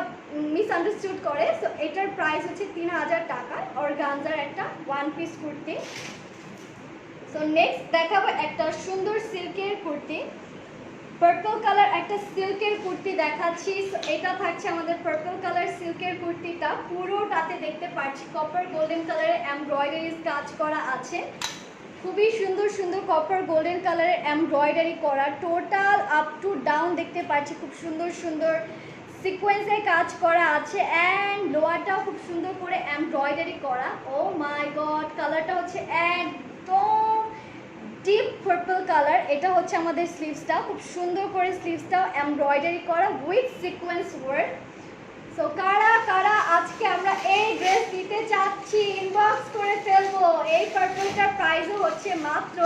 মিসআন্ডারস্টুড করে। সো এটার প্রাইস হচ্ছে 3000 টাকা। অর্গানজার একটা one piece kurti. So next দেখাবো একটা সুন্দর সিল্কের কুর্তি, পার্পল কালার একটা সিল্কের কুর্তি দেখাচ্ছি। সো এটা থাকছে আমাদের পার্পল কালার সিল্কের কুর্তিটা, পুরোটাতে দেখতে পাচ্ছি কপার গোল্ডেন কালারের এমব্রয়ডারিজ কাজ করা আছে। খুবই সুন্দর সুন্দর কপার গোল্ডেন কালারের এমব্রয়ডারি করা, টোটাল আপ টু ডাউন দেখতে পাচ্ছি খুব সুন্দর সুন্দর সিকোয়েন্সের কাজ করা আছে অ্যান্ড লোয়ারটাও খুব সুন্দর করে এমব্রয়ডারি করা। ও মাই গড, কালারটা হচ্ছে একদম ডিপ পার্পল কালার। এটা হচ্ছে আমাদের স্লিভসটা, খুব সুন্দর করে স্লিভসটাও এমব্রয়ডারি করা উইথ সিকোয়েন্স ওয়ার্ক। সো কারা কারা আজকে আমরা এই ড্রেস দিতে চাচ্ছি ইনবক্স করে ফেলবো। এই পার্পলটার প্রাইসও হচ্ছে মাত্র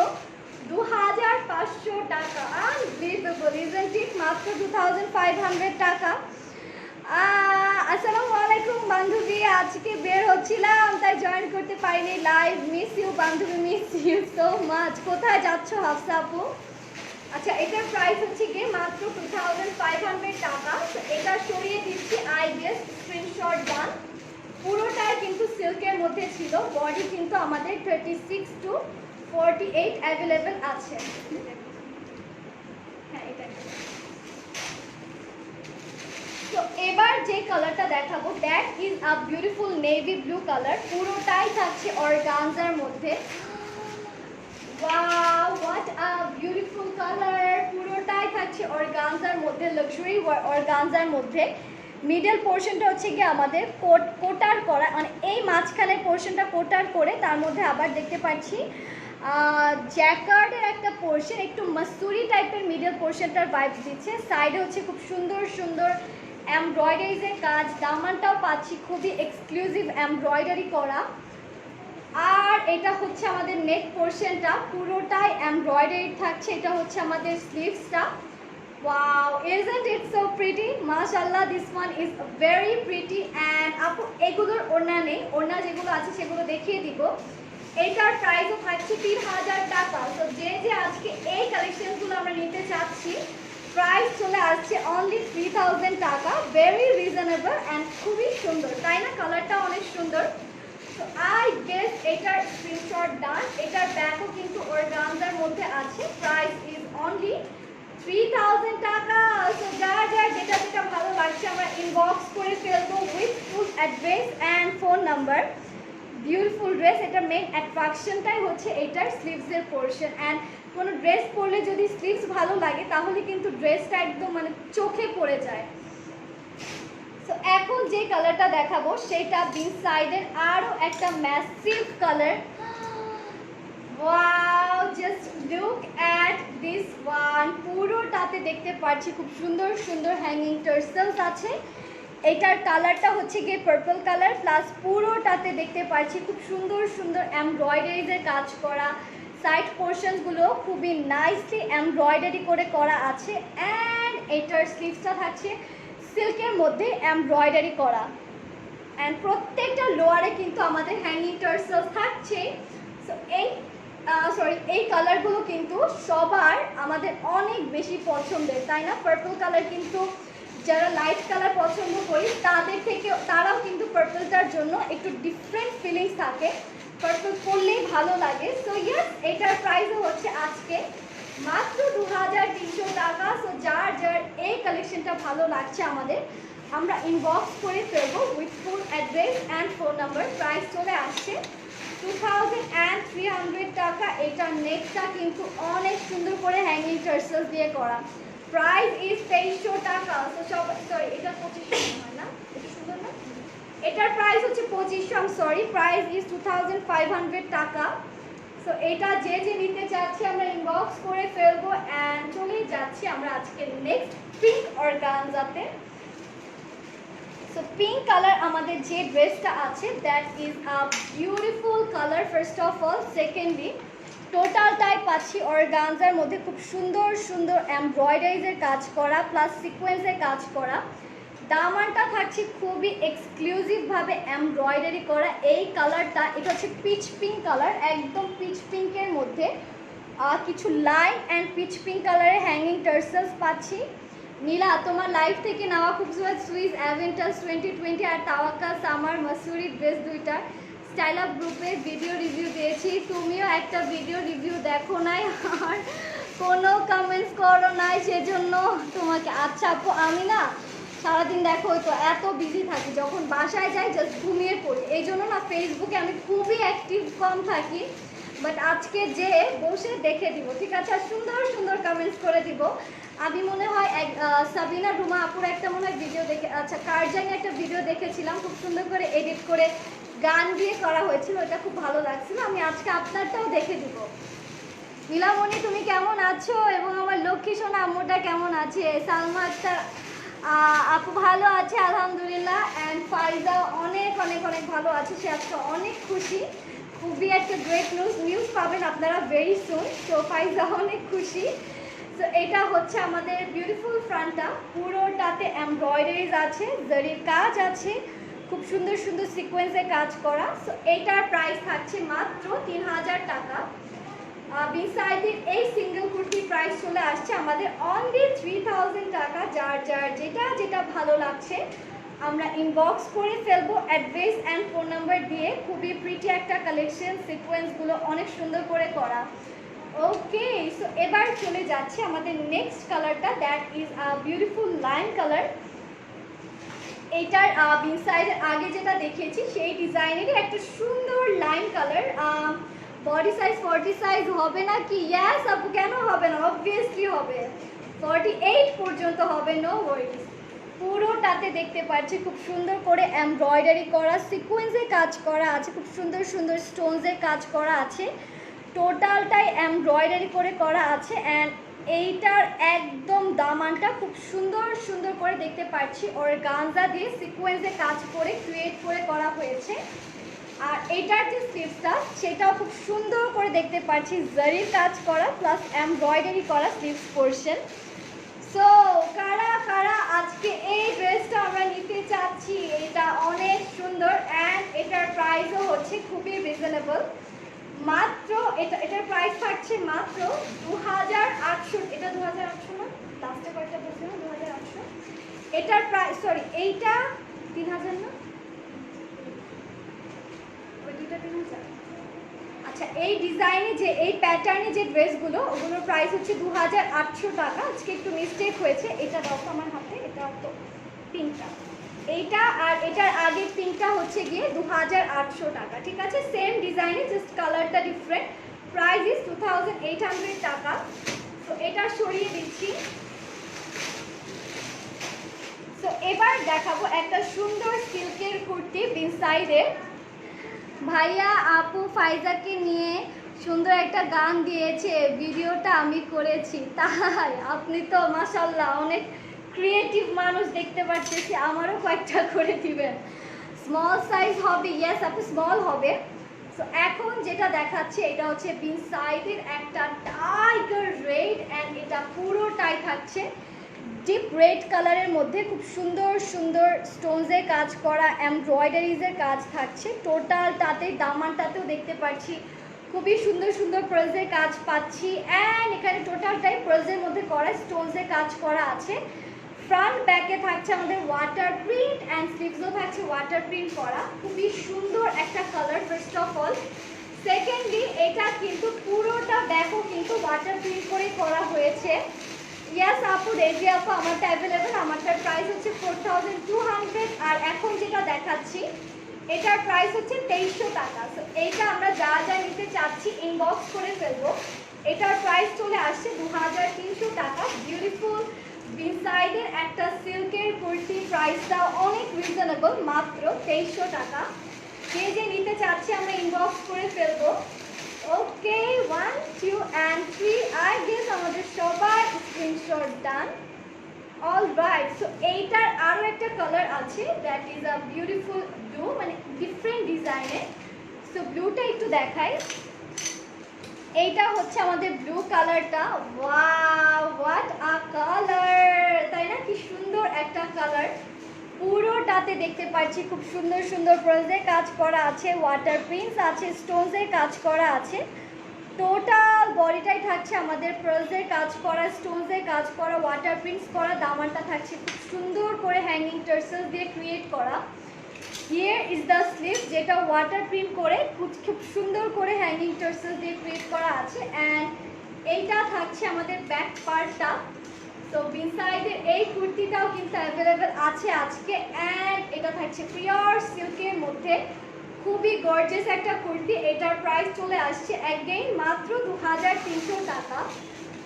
2500 টাকা। আনবিলিভেবল ইজন্ট ইট, মাত্র 2500 টাকা। আসসালামু আলাইকুম বান্ধবী, আজকে বের হচ্ছিলাম তাই জয়েন করতে পারিনি লাইভ। মিস ইউ বান্ধবী, মিস ইউ সো মাচ। কোথায় যাচ্ছ হাফসা আপু? আচ্ছা, এটার প্রাইস হচ্ছে গিয়ে মাত্র 2500 টাকা। তো এটা সরিয়ে দিচ্ছি, আই গেস স্ক্রিনশট ডান। পুরোটাই কিন্তু সিল্কের মধ্যে ছিল, বডি কিন্তু আমাদের 36 to 48 অ্যাভেলেবেল আছে। হ্যাঁ, এটা। তো এবার যে কালারটা দেখাবো that is a beautiful navy blue colour. পুরোটাই থাকছে অর্গানজার মধ্যে। Wow, what a beautiful colour. পুরোটাই থাকছে অর্গানজার মধ্যে, লাক্সারি অর্গানজার মধ্যে। মিডল পোর্শনটা হচ্ছে গিয়ে আমাদের কোটার করা, মানে এই মাঝখানের পোর্শনটা কোটার করে তার মধ্যে আবার দেখতে পাচ্ছি জ্যাকার্ডের একটা পোর্শন, একটু মাসুরি টাইপের মিডল পোর্শনটার ভাইব দিচ্ছে। সাইডে হচ্ছে খুব সুন্দর সুন্দর এমব্রয়ডারিজের কাজ। দামানটাও পাচ্ছি খুবই এক্সক্লুসিভ এমব্রয়ডারি করা। আর এটা হচ্ছে আমাদের নেক পোর্শনটা, পুরোটাই এমব্রয়ডারি থাকছে। এটা হচ্ছে আমাদের স্লিভসটা। Wow, isn't it so pretty? মাশাআল্লাহ, this one is very pretty. and আপু এগুলোর ওড়না নেই, ওড়না যেগুলো আছে সেগুলো দেখিয়ে দিব। এটার প্রাইসও থাকছে 3000 টাকা। তো যে যে আজকে এই কালেকশনগুলো আমরা নিতে চাচ্ছি, প্রাইস চলে আসছে অনলি 3000 টাকা। ভেরি রিজনেবল অ্যান্ড খুবই সুন্দর, তাই না? কালারটা অনেক সুন্দর। তো আই গেস এটার স্ক্রিনশট ডান। এটার ব্যাগও কিন্তু অর্গানজার মধ্যে আছে। প্রাইস ইজ অনলি 3000 টাকা। সো যার যার যেটা যেটা ভালো লাগছে আমরা ইনবক্স করে ফেলবো with full address and phone number. Beautiful dress. এটার মেইন অ্যাট্রাকশনটাই হচ্ছে এটার স্লিভসের পোর্শন। অ্যান্ড কোনো ড্রেস পরলে যদি স্লিভস ভালো লাগে তাহলে কিন্তু ড্রেসটা একদম মানে চোখে পড়ে যায়। সো এখন যে কালারটা দেখাবো সেটা বিন সাইডের আরও একটা massive colour. Wow, just look at this one. পুরোটাতে দেখতে পাচ্ছি খুব সুন্দর সুন্দর হ্যাঙ্গিং টার্সেলস আছে। এটার কালারটা হচ্ছে গিয়ে পার্পল কালার, প্লাস পুরোটাতে দেখতে পাচ্ছি খুব সুন্দর সুন্দর এমব্রয়ডারিজের কাজ করা। সাইড পোর্শনগুলো খুবই নাইসলি এমব্রয়ডারি করে করা আছে। অ্যান্ড এটার স্লিভসটা থাকছে সিল্কের মধ্যে এমব্রয়ডারি করা। অ্যান্ড প্রত্যেকটা লোয়ারে কিন্তু আমাদের হ্যাঙ্গিং টার্সেলস থাকছে। সো এই কালারগুলো কিন্তু সবার আমাদের অনেক বেশি পছন্দের, তাই না? পার্পল কালার কিন্তু যারা লাইট কালার পছন্দ করি তাদের থেকে তারাও কিন্তু পার্পলটার জন্য একটু ডিফারেন্ট ফিলিংস থাকে, পার্পল পরলেই ভালো লাগে। সো ইয়েস, এটার প্রাইসও হচ্ছে আজকে মাত্র 2300 টাকা। সো যার যার এই কালেকশনটা ভালো লাগছে আমাদের, আমরা ইনবক্স করে ফেলবো with full address and phone number. Price চলে আসছে 2300 টাকা। এটার নেকটা কিন্তু অনেক সুন্দর করে হ্যাঙ্গিং টার্সেল দিয়ে করা। প্রাইস ইজ 2300 টাকা। তো সরি, এটা 2500 হয় না? এটা সুন্দর না? এটার প্রাইস হচ্ছে 2500, সরি। প্রাইস ইজ 2500 টাকা। সো এটা যে যে নিতে চাচ্ছি আমরা ইনবক্স করে ফেলবো। অ্যান্ড চলেই যাচ্ছি আমরা আজকে নেক্সট পিঙ্ক অর্গানজাতে। সো পিঙ্ক কালার আমাদের যে ড্রেসটা আছে that is a beautiful colour first of all. Secondly টোটালটাই পাচ্ছি অর্গানজার মধ্যে খুব সুন্দর সুন্দর এমব্রয়ডারিজের কাজ করা, প্লাস সিকোয়েন্সের কাজ করা। দামানটা থাকছে খুবই এক্সক্লুসিভভাবে এমব্রয়ডারি করা। এই কালারটা, এটা হচ্ছে পিচ পিঙ্ক কালার, একদম পিচ পিঙ্কের মধ্যে কিছু লাইন অ্যান্ড পিচ পিঙ্ক কালারের হ্যাঙ্গিং টার্সেলস পাচ্ছি। নীলা, তোমার লাইফ থেকে নেওয়া খুবসুরত সুইস অ্যাভেন্টাস 2020 আর তাওয়াক্কাল সামার মাসুরি ড্রেস দুইটা স্টাইল আপ গ্রুপে ভিডিও রিভিউ দিয়েছি। তুমিও একটা ভিডিও রিভিউ দেখো নাই আর কোনো কমেন্টস করো নাই, সেজন্য তোমাকে। আচ্ছা আপু, আমি না সারাদিন দেখো তো এত বিজি থাকি, যখন বাসায় যাই জাস্ট ঘুমিয়ে পড়ি, এই জন্য না ফেসবুকে আমি খুবই অ্যাক্টিভ কম থাকি। বাট আজকে যে বসে দেখে দিব, ঠিক আছে? আর সুন্দর সুন্দর কমেন্টস করে দিব। আমি মনে হয় সাবিনা রুমা আপুর একটা মনে হয় ভিডিও দেখে, আচ্ছা কার জানি একটা ভিডিও দেখেছিলাম, খুব সুন্দর করে এডিট করে গান দিয়ে করা হয়েছিল, ওটা খুব ভালো লাগছিল। আমি আজকে আপনারটাও দেখে দিব। নীলামণি তুমি কেমন আছো, এবং আমার লক্ষ্মী সোনা আম্মুটা কেমন আছে? সালমা আক্তার আপু ভালো আছে আলহামদুলিল্লাহ। অ্যান্ড ফাইজা অনেক অনেক অনেক ভালো আছে, সে আজকে অনেক খুশি, খুবই একটা গ্রেট নিউজ পাবেন আপনারা ভেরি সুন। তো ফাইজা অনেক খুশি। তো এটা হচ্ছে আমাদের বিউটিফুল ফ্রন্টটা, পুরোটাতে এমব্রয়ডারিজ আছে, জরির কাজ আছে, খুব সুন্দর সুন্দর সিকোয়েন্সে কাজ করা। সো এইটার প্রাইস থাকছে মাত্র 3000 টাকা। বিসাইডের এই সিঙ্গেল কুর্তির প্রাইস চলে আসছে আমাদের অনলি 3000 টাকা। যার যার যেটা যেটা ভালো লাগছে আমরা ইনবক্স করে ফেলবো অ্যাড্রেস অ্যান্ড ফোন নাম্বার দিয়ে। খুবই প্রিটি একটা কালেকশন, সিকোয়েন্সগুলো অনেক সুন্দর করে করা। ওকে, সো এবার চলে যাচ্ছে আমাদের নেক্সট কালারটা, that is a beautiful line colour. এইটার বিসাইডের আগে যেটা দেখিয়েছি সেই ডিজাইনেরই একটা সুন্দর line colour. Body size 40 size হবে না কি? ইয়াস আপু, কেন হবে না, অবভিয়াসলি হবে, 48 পর্যন্ত হবে, নো ওয়ারিজ। পুরোটাতে দেখতে পাচ্ছি খুব সুন্দর করে এমব্রয়ডারি করা, সিকোয়েন্সে কাজ করা আছে, খুব সুন্দর সুন্দর স্টোনসের কাজ করা আছে, টোটালটাই এমব্রয়ডারি করে করা আছে। অ্যান্ড এইটার একদম দামানটা খুব সুন্দর সুন্দর করে দেখতে পাচ্ছি অর্গানজা দিয়ে সিকোয়েন্সে কাজ করে ক্রিয়েট করে করা হয়েছে। আর এটার যে স্লিভসটা সেটাও খুব সুন্দর করে দেখতে পাচ্ছি জারির কাজ করা প্লাস এমব্রয়ডারি করা স্লিভস পোর্শন। সো কারা কারা আজকে এই ড্রেসটা আমরা নিতে চাচ্ছি? এটা অনেক সুন্দর অ্যান্ড এটার প্রাইসও হচ্ছে খুবই রিজনেবল। মাত্র এটার প্রাইস থাকছে মাত্র 2800। এটা 2800 না, লাস্টে কয়টা বলছিলাম 2800। এটার প্রাইস, সরি এইটা 3000 না, আচ্ছা এই ডিজাইনে যে এই প্যাটার্নে যে ড্রেসগুলো ওগুলোর প্রাইস হচ্ছে 2800 টাকা। আজকে একটু মিস্টেক হয়েছে, এটা দাও আমার হাতে, এটা তো পিঙ্কটা, এইটা আর এটার আগের পিঙ্কটা হচ্ছে গিয়ে 2800 টাকা, ঠিক আছে? সেম ডিজাইনে, জাস্ট কালারটা ডিফারেন্ট। প্রাইস ইজ 2800 টাকা। তো এটা সরিয়ে দিচ্ছি। সো এবার দেখাবো একটা সুন্দর সিল্কের কুর্তি বিনসাইডের। ভাইয়া আপু ফাইজাকে নিয়ে সুন্দর একটা গান দিয়েছে, ভিডিওটা আমি করেছি। তাই আপনি তো মাশাল্লাহ অনেক ক্রিয়েটিভ মানুষ দেখতে পাচ্ছি, আমারও কয়েকটা করে দিবেন। স্মল সাইজ হবে? ইয়েস আপু, স্মল হবে। সো এখন যেটা দেখাচ্ছে এটা হচ্ছে বিনসাইডের একটা টাইগার রেড, অ্যান্ড এটা পুরোটাই থাকছে ডিপ রেড কালারের মধ্যে খুব সুন্দর সুন্দর স্টোনসের কাজ করা, এমব্রয়ডারিজের কাজ থাকছে টোটালটাতে। দামানটাতেও দেখতে পাচ্ছি খুবই সুন্দর সুন্দর পার্লসের কাজ পাচ্ছি, অ্যান্ড এখানে টোটালটাই পার্লসের মধ্যে করা স্টোনসের কাজ করা আছে। ফ্রন্ট ব্যাকে থাকছে আমাদের ওয়াটার প্রিন্ট, অ্যান্ড স্লিভসও থাকছে ওয়াটার প্রিন্ট করা। খুবই সুন্দর একটা colour first of all. Secondly এটা কিন্তু পুরোটা ব্যাকও কিন্তু ওয়াটার প্রিন্ট করে করা হয়েছে। ইয়াস আপু, রেজি আপু, আমারটা অ্যাভেলেবেল। আমারটার প্রাইস হচ্ছে 4200। আর এখন যেটা দেখাচ্ছি এটার প্রাইস হচ্ছে 2300 টাকা। সো এইটা আমরা যা যা নিতে চাচ্ছি ইনবক্স করে ফেলবো। এটার প্রাইস চলে আসছে 2300 টাকা। বিউটিফুল বিনসাইডের একটা সিল্কের কুর্তি, প্রাইসটা অনেক রিজনেবল, মাত্র 2300 টাকা। যে যে নিতে চাচ্ছি আমরা ইনবক্স করে ফেলবো। ওকে, 1 2 and 3 আই গেস আমাদের সবার স্ক্রিনশট ডান। অলরাইট, সো এইটার আরও একটা কালার আছে, that is a beautiful blue, মানে ডিফারেন্ট ডিজাইনের। সো ব্লুটা একটু দেখাই। এইটা হচ্ছে আমাদের ব্লু কালারটা। ওয়াও, হোয়াট আ কালার, তাই না? কি সুন্দর একটা কালার। পুরোটাতে দেখতে পাচ্ছি খুব সুন্দর সুন্দর পার্লসের কাজ করা আছে, ওয়াটার প্রিন্টস আছে, স্টোনসের কাজ করা আছে। টোটাল বডিটাই থাকছে আমাদের পার্লসের কাজ করা, স্টোনসের কাজ করা, ওয়াটার প্রিন্টস করা। দামানটা থাকছে খুব সুন্দর করে হ্যাঙ্গিং টার্সেল দিয়ে ক্রিয়েট করা। হিয়ার ইজ দ্য স্লিভ, যেটা ওয়াটার প্রিন্ট করে খুব সুন্দর করে হ্যাঙ্গিং টার্সেল দিয়ে ক্রিয়েট করা আছে। অ্যান্ড এইটা থাকছে আমাদের ব্যাক পার্টটা। তো বিনসাইডের এই কুর্তিটাও কিন্তু অ্যাভেলেবেল আছে আজকে, অ্যান্ড এটা থাকছে পিওর সিল্কের মধ্যে, খুবই গর্জিয়াস একটা কুর্তি। এটার প্রাইস চলে আসছে অ্যাগেইন মাত্র 2300 টাকা।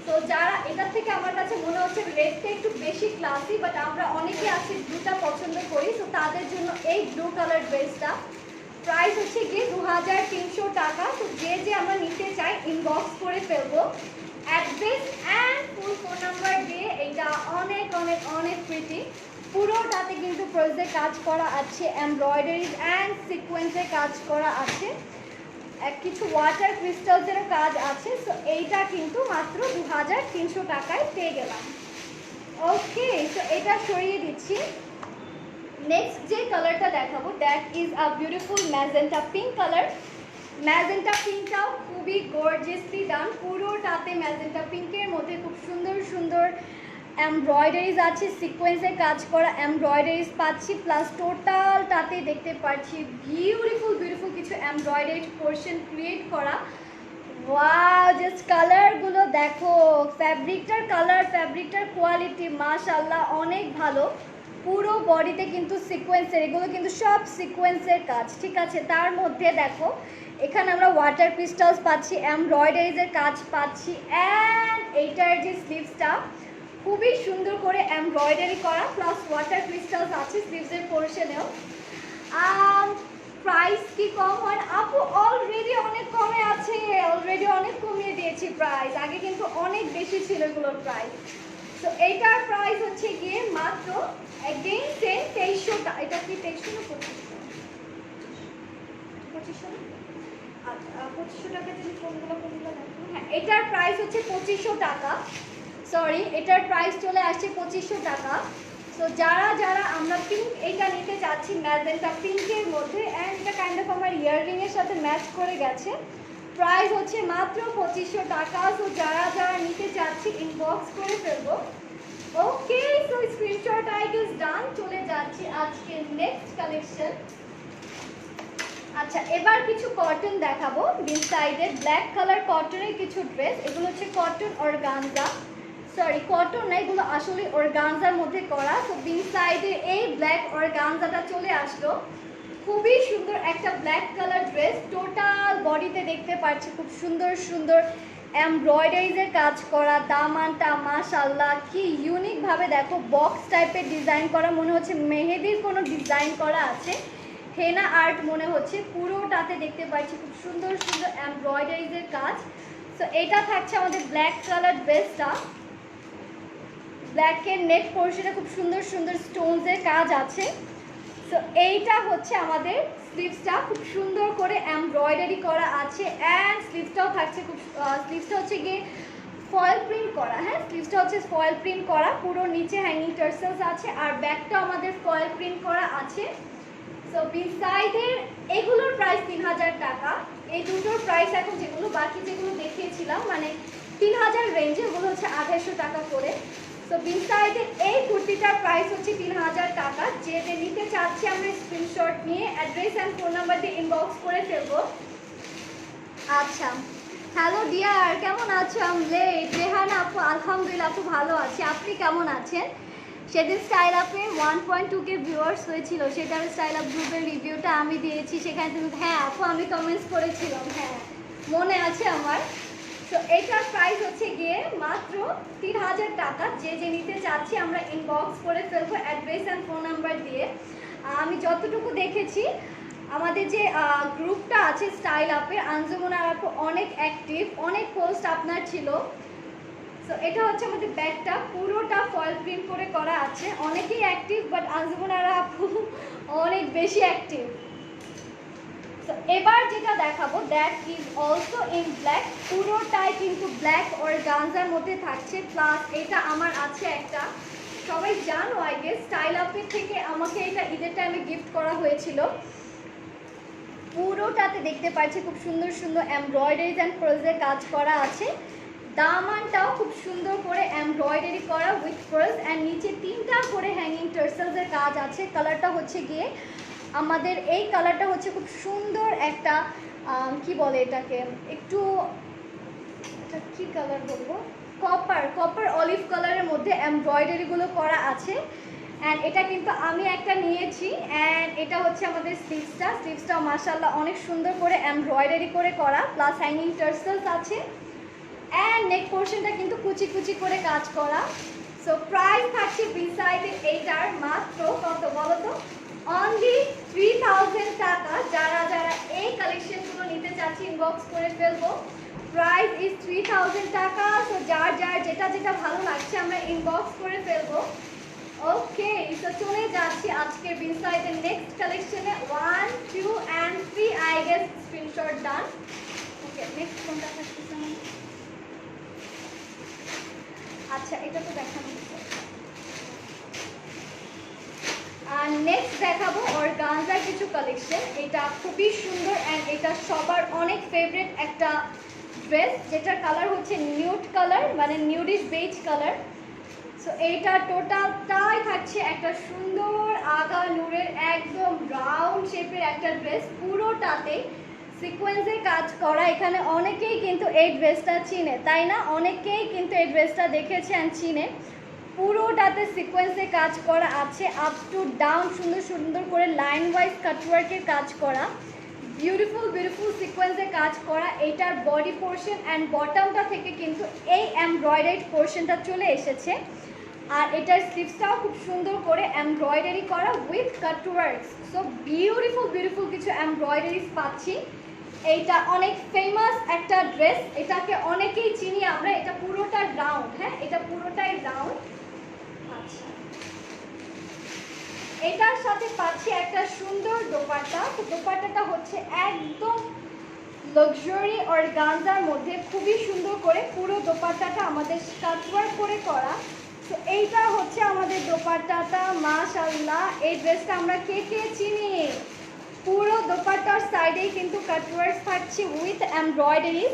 তো যারা এটার থেকে আমার কাছে মনে হচ্ছে রেডটা একটু বেশি ক্লাসি, বাট আমরা অনেকে আছি ব্লুটা পছন্দ করি, তো তাদের জন্য এই ব্লু কালার ড্রেসটা প্রাইস হচ্ছে গিয়ে 2300 টাকা। তো যে যে আমরা নিতে চাই ইনবক্স করে ফেলবো, address and full phone number দিয়ে। এটা অনেক অনেক অনেক প্রিটি, পুরোটাতে কিন্তু প্রোজে কাজ করা আছে, এমব্রয়ডারি অ্যান্ড সিকোয়েন্সে কাজ করা আছে, কিছু ওয়াটার ক্রিস্টালসেরও কাজ আছে। সো এইটা কিন্তু মাত্র 2300 টাকায় পেয়ে গেলাম। ওকে, সো এটা সরিয়ে দিচ্ছি। নেক্সট যে কালারটা দেখাবো that is a beautiful magenta pink colour. Magenta পিঙ্কটাও খুবই গর্জিয়াসলি ডান, পুরোটাতে ম্যাজেন্টা পিঙ্কের মধ্যে খুব সুন্দর সুন্দর এমব্রয়ডারিজ আছে, সিকোয়েন্সে কাজ করা এমব্রয়ডারিজ পাচ্ছি, প্লাস টোটালটাতে দেখতে পাচ্ছি বিউটিফুল বিউটিফুল কিছু এমব্রয়ডারি পোর্শন ক্রিয়েট করা। ওয়াও, জাস্ট কালারগুলো দেখো, ফ্যাব্রিকটার কালার, ফ্যাব্রিকটার কোয়ালিটি মাশাআল্লাহ অনেক ভালো। পুরো বডিতে কিন্তু সিকোয়েন্সের, এগুলো কিন্তু সব সিকোয়েন্সের কাজ, ঠিক আছে। তার মধ্যে দেখো এখানে আমরা ওয়াটার ক্রিস্টালস পাচ্ছি, এমব্রয়ডারিজের কাজ পাচ্ছি, অ্যান্ড এইটার যে স্লিভসটা খুবই সুন্দর করে এমব্রয়ডারি করা, প্লাস ওয়াটার ক্রিস্টালস আছে স্লিভসের পোর্শনেও। প্রাইস কি কম হয় আপু? অলরেডি অনেক কমে আছে, অলরেডি অনেক কমিয়ে দিয়েছি প্রাইস, আগে কিন্তু অনেক বেশি ছিল এগুলোর প্রাইস। তো এইটার প্রাইস হচ্ছে গিয়ে মাত্র অ্যাগেইন 2300 টাকা। এটা কি 2300 না 2500? 2500 না? আচ্ছা, 2500 টাকা যদি কোনগুলো দেখো। হ্যাঁ, এটার প্রাইস হচ্ছে 2500 টাকা। সরি, এটার প্রাইস চলে আসছে 2500 টাকা। সো যারা যারা আমরা পিঙ্ক এইটা নিতে চাচ্ছি, ম্যাজেন্টা পিঙ্কের মধ্যে, অ্যান্ড এটা কাইন্ড অফ আমার ইয়াররিংয়ের সাথে ম্যাচ করে গেছে, প্রাইস হচ্ছে মাত্র 2500 টাকা। সো যারা যারা নিতে চাচ্ছি ইনবক্স করে ফেলবো। Okay, so screenshot I is done. চলে যাচ্ছি আজকে নেক্সট কালেকশন। আচ্ছা, এবার কিছু কটন দেখাবো, বিন সাইডের ব্ল্যাক কালার কটনের কিছু ড্রেস। এগুলো হচ্ছে কটন অর্গানজা, সরি কটন না, এগুলো আসলে অর্গানজার মধ্যে করা। তো বিন সাইডের এই ব্ল্যাক অর্গানজাটা চলে আসলো, খুবই সুন্দর একটা ব্ল্যাক কালার ড্রেস। টোটাল বডিতে দেখতে পাচ্ছি খুব সুন্দর সুন্দর এমব্রয়ডারিজের কাজ করা, দামানটা মাশাআল্লাহ কি ইউনিকভাবে দেখো বক্স টাইপের ডিজাইন করা, মনে হচ্ছে মেহেদির কোনো ডিজাইন করা আছে, হেনা আর্ট মনে হচ্ছে। পুরোটাতে দেখতে পাচ্ছি খুব সুন্দর সুন্দর এমব্রয়ডারিজের কাজ। সো এটা থাকছে আমাদের ব্ল্যাক কালার ড্রেসটা, ব্ল্যাকের নেক পোর্শনে খুব সুন্দর সুন্দর স্টোনসের কাজ আছে। সো এইটা হচ্ছে আমাদের স্লিভসটা, খুব সুন্দর করে এমব্রয়ডারি করা আছে, অ্যান্ড স্লিভসটাও থাকছে খুব, স্লিভসটা হচ্ছে গিয়ে ফয়েল প্রিন্ট করা। হ্যাঁ, স্লিভসটা হচ্ছে ফয়েল প্রিন্ট করা, পুরো নিচে হ্যাঙ্গিং টার্সেলস আছে, আর ব্যাকটাও আমাদের ফয়েল প্রিন্ট করা আছে। সো বিসাইডের এগুলোর প্রাইস 3000 টাকা। এই দুটোর প্রাইস এখন যেগুলো বাকি যেগুলো দেখিয়েছিলাম মানে 3000 রেঞ্জে, ওগুলো হচ্ছে 2800 টাকা করে। সো বিসাইডের এই কুর্তিটার প্রাইস হচ্ছে 3000 টাকা। যে যে নিতে চাচ্ছি আমরা স্ক্রিনশট নিয়ে অ্যাড্রেস অ্যান্ড ফোন নাম্বার দিয়ে ইনবক্স করে ফেলবো। আচ্ছা, হ্যালো ডিয়ার, কেমন আছো? আমলেট রেহানা আপু, আলহামদুলিল্লাহ আপু ভালো আছি, আপনি কেমন আছেন? সেদিন স্টাইল আপে 1.2K ভিউয়ার্স হয়েছিল, সেটার স্টাইল আপ গ্রুপের রিভিউটা আমি দিয়েছি, সেখানে তুমি, হ্যাঁ আপু আমি কমেন্টস করেছিলাম, হ্যাঁ মনে আছে আমার। তো এটার প্রাইস হচ্ছে গিয়ে মাত্র 3000 টাকা। যে যে নিতে চাচ্ছি আমরা ইনবক্স করে ফেলবো অ্যাড্রেস অ্যান্ড ফোন নাম্বার দিয়ে। আমি যতটুকু দেখেছি আমাদের যে গ্রুপটা আছে স্টাইল আপের, আঞ্জুমন আর আপু অনেক অ্যাক্টিভ, অনেক পোস্ট আপনার ছিল। সো এটা হচ্ছে আমাদের ব্যাগটা, পুরোটা ফয়েল প্রিন্ট করে করা আছে, অনেকেই অ্যাক্টিভ, বাট আঞ্জুমন আর আপু অনেক বেশি অ্যাক্টিভ। সো এবার যেটা দেখাবো that is also in black, পুরোটাই কিন্তু ব্ল্যাক অর্গানজার মধ্যে থাকছে, প্লাস এটা আমার আছে একটা, সবাই জানো আই গেস স্টাইল আপের থেকে আমাকে এটা ঈদের টাইমে গিফট করা হয়েছিল। পুরোটাতে দেখতে পাচ্ছি খুব সুন্দর সুন্দর এমব্রয়ডারিজ অ্যান্ড ফ্রোজের কাজ করা আছে, দামানটাও খুব সুন্দর করে এমব্রয়ডারি করা উইথ ফ্রোজ, অ্যান্ড নিচে 3টা করে হ্যাঙ্গিং টার্সেলসের কাজ আছে। কালারটা হচ্ছে গিয়ে আমাদের এই কালারটা হচ্ছে খুব সুন্দর একটা কি বলে এটাকে, একটু এটা কী কালার বলবো, কপার অলিভ কালারের মধ্যে এমব্রয়ডারিগুলো করা আছে। অ্যান্ড এটা কিন্তু আমি একটা নিয়েছি, অ্যান্ড এটা হচ্ছে আমাদের স্লিভসটাও মাশাআল্লাহ অনেক সুন্দর করে এমব্রয়ডারি করে করা, প্লাস হ্যাঙ্গিং টার্সেলস আছে, অ্যান্ড নেক পোর্শনটা কিন্তু কুচি কুচি করে কাজ করা। সো প্রাইস থাকছে বি সাইডের এইটার মাত্র কত বলো তো, অনলি 3000 টাকা। যারা যারা এই কালেকশনগুলো নিতে চাচ্ছি ইনবক্স করে ফেলবো। প্রাইস ইজ 3000 টাকা। সো যার যার যেটা যেটা ভালো লাগছে আমরা ইনবক্স করে ফেলবো। ওকে, তো চলে যাচ্ছি আজকের বিনসাইডের নেক্সট কালেকশনে। 1 2 and 3 I guess screenshot done. Okay, next কোনটা থাকতেছে আমার? আচ্ছা, এটা তো দেখানো হচ্ছে। আর নেক্সট দেখাবো অর্গানজার কিছু কালেকশন। এটা খুবই সুন্দর অ্যান্ড এটা সবার অনেক ফেভারিট একটা ড্রেস, যেটার কালার হচ্ছে নিউড কালার, মানে নিউডিশ বেজ কালার। সো এইটা টোটালটাই থাকছে একটা সুন্দর আগা নূরের একদম রাউন্ড শেপের একটা ড্রেস, পুরোটাতে সিকোয়েন্সে কাজ করা। এখানে অনেকেই কিন্তু এই ড্রেসটা চিনে, তাই না? অনেকেই কিন্তু এই ড্রেসটা দেখেছে অ্যান্ড চিনে। পুরোটাতে সিকোয়েন্সে কাজ করা আছে, আপ টু ডাউন সুন্দর সুন্দর করে লাইন ওয়াইজ কাটওয়ার্কের কাজ করা, বিউটিফুল বিউটিফুল সিকোয়েন্সে কাজ করা। এইটার বডি পোর্শন অ্যান্ড বটমটা থেকে কিন্তু এই এমব্রয়ডারি পোর্শনটা চলে এসেছে। আর এটার স্লিভসটাও খুব সুন্দর করে এমব্রয়ডারি করা উইথ কাটওয়ার্কস। সো বিউটিফুল বিউটিফুল কিছু এমব্রয়ডারিজ পাচ্ছি। এইটা অনেক ফেমাস একটা ড্রেস, এটাকে অনেকেই চিনি আমরা। এটা পুরোটা রাউন্ড, হ্যাঁ এটা পুরোটাই রাউন্ড। আচ্ছা, এটার সাথে পাচ্ছি একটা সুন্দর দোপাট্টা। তো দোপাট্টাটা হচ্ছে একদম লাক্সারি অর্গানজার মধ্যে, খুবই সুন্দর করে পুরো দোপাট্টাটা আমাদের কাটওয়ার্ক করে করা। তো এইটা হচ্ছে আমাদের দোপাট্টাটা। মাশাআল্লাহ, এই ড্রেসটা আমরা কে কে চিনি। পুরো দোপাট্টার সাইডেই কিন্তু কাটওয়ার্ক থাকছে উইথ এমব্রয়ডারি।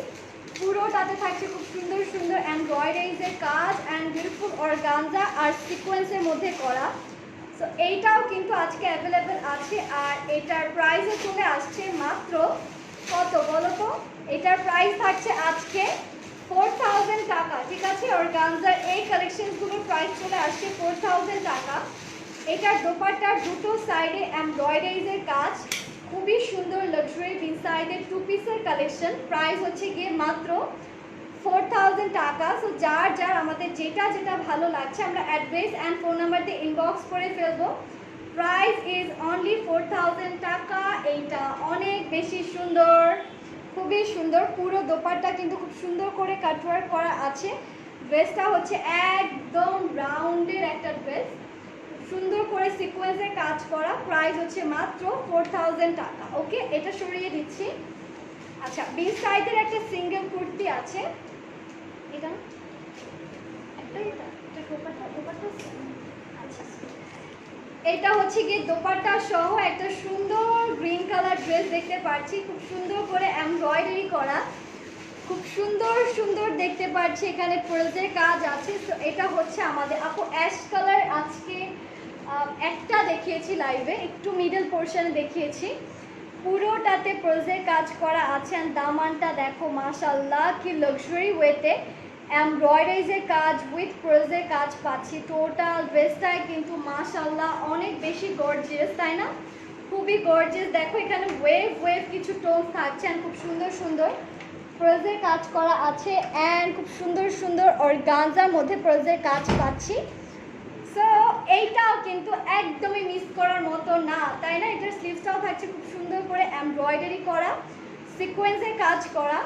পুরোটাতে থাকছে খুব সুন্দর সুন্দর এমব্রয়ডারিজের কাজ অ্যান্ড বিউটিফুল অর্গানজা আর সিকোয়েন্সের মধ্যে করা। সো এইটাও কিন্তু আজকে অ্যাভেলেবেল আছে। আর এটার প্রাইসও চলে আসছে মাত্র কত বলো তো? এটার প্রাইস থাকছে আজকে 4000 টাকা। ঠিক আছে, অর্গানজার এই কালেকশনগুলোর প্রাইস চলে আসছে 4000 টাকা। এটার দোপাট্টার দুটো সাইডে এমব্রয়ডারিজের কাজ, খুবই সুন্দর লাক্সারি বিন সাইডের টু পিসের কালেকশন। প্রাইস হচ্ছে গিয়ে মাত্র 4000 টাকা। সো যার যার আমাদের যেটা যেটা ভালো লাগছে আমরা অ্যাড্রেস অ্যান্ড ফোন নাম্বার দিয়ে ইনবক্স করে ফেলবো। প্রাইস ইজ অনলি 4000 টাকা। এইটা অনেক বেশি সুন্দর, খুবই সুন্দর। পুরো দোপাট্টা কিন্তু খুব সুন্দর করে কাটওয়ার্ক করা আছে। ড্রেসটা হচ্ছে একদম রাউন্ডের একটা ড্রেস, সুন্দর করে সিকোয়েন্সের কাজ করা। প্রাইস হচ্ছে মাত্র 4000 টাকা। ওকে, এটা সরিয়ে দিচ্ছি। আচ্ছা, বি সাইডের একটা সিঙ্গেল কুর্তি আছে। এটা এটা হচ্ছে গিয়ে দোপাট্টা সহ একটা সুন্দর গ্রিন কালার ড্রেস দেখতে পাচ্ছি, খুব সুন্দর করে এমব্রয়ডারি করা, খুব সুন্দর সুন্দর দেখতে পাচ্ছি। এখানে ফ্রিলসের কাজ আছে। তো এটা হচ্ছে আমাদের আপু অ্যাশ কালার। আজকে একটা দেখিয়েছি লাইভে, একটু মিডল পোর্শনে দেখিয়েছি। পুরোটাতে ফ্রিলসের কাজ করা আছে। আর দামানটা দেখো মাশাআল্লাহ, কি লাক্সারি ওয়েতে এমব্রয়ডারিজের কাজ উইথ ফ্রিলসের কাজ পাচ্ছি। টোটাল ড্রেসটাই কিন্তু মাশাআল্লাহ অনেক বেশি গর্জিয়াস, তাই না? খুবই গর্জিয়াস। দেখো এখানে ওয়েভ ওয়েভ কিছু টোন থাকছে আর খুব সুন্দর সুন্দর ফ্রিলসের কাজ করা আছে অ্যান্ড খুব সুন্দর সুন্দর অর্গানজার মধ্যে ফ্রিলসের কাজ পাচ্ছি। সো এইটাও কিন্তু একদমই মিস করার মতো না, তাই না? এটার স্লিভসটাও থাকছে খুব সুন্দর করে এমব্রয়ডারি করা, সিকোয়েন্সের কাজ করা।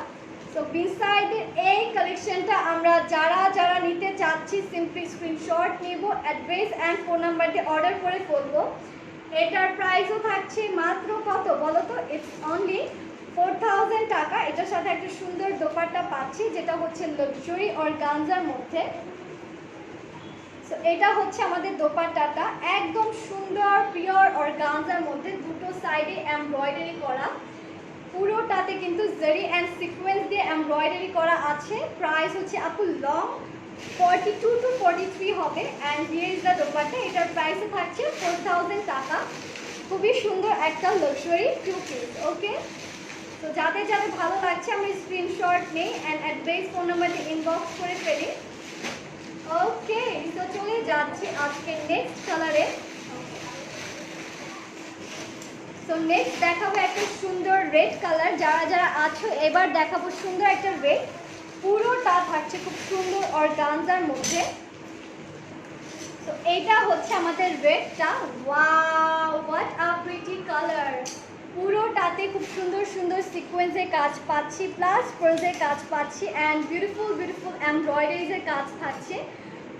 সো বিসাইডের এই কালেকশনটা আমরা যারা যারা নিতে চাচ্ছি সিম্পলি স্ক্রিনশট নেব, অ্যাড্রেস অ্যান্ড ফোন নাম্বার দিয়ে অর্ডার করে ফেলবো। এটার প্রাইসও থাকছে মাত্র কত বলো তো? ইটস অনলি 4000 টাকা। এটার সাথে একটা সুন্দর দোপাট্টা পাচ্ছি, যেটা হচ্ছে লাক্সারি অর্গানজার মধ্যে। সো এটা হচ্ছে আমাদের দোপাট্টাটা, একদম সুন্দর পিওর অর্গানজার মধ্যে, দুটো সাইডে এমব্রয়ডারি করা। পুরোটাতে কিন্তু জারি অ্যান্ড সিকোয়েন্স দিয়ে এমব্রয়ডারি করা আছে। প্রাইস হচ্ছে আপু লং 42 to 43 হবে। And here is the dupatta. এটার প্রাইসে থাকছে 4000 টাকা। খুবই সুন্দর একটা লাক্সারি টু পিস। ওকে, তো যাদের যাদের ভালো লাগছে আমরা স্ক্রিনশট নেই অ্যান্ড অ্যাড্রেস ফোন নাম্বার দিয়ে ইনবক্স করে ফেলি। ওকে, তো চলে যাচ্ছি আজকে নেক্সট কালারে। সো নেক্সট দেখাবো একটা সুন্দর রেড কালার। যারা যারা আছো এবার দেখাবো সুন্দর একটা রেড। পুরোটা থাকছে খুব সুন্দর অর্গানজার মধ্যে। তো এইটা হচ্ছে আমাদের রেডটা। Wow, what a pretty colour. পুরোটাতে খুব সুন্দর সুন্দর সিকোয়েন্সের কাজ পাচ্ছি, প্লাস ফ্রোজের কাজ পাচ্ছি, অ্যান্ড বিউটিফুল বিউটিফুল এমব্রয়ডারিজের কাজ থাকছে।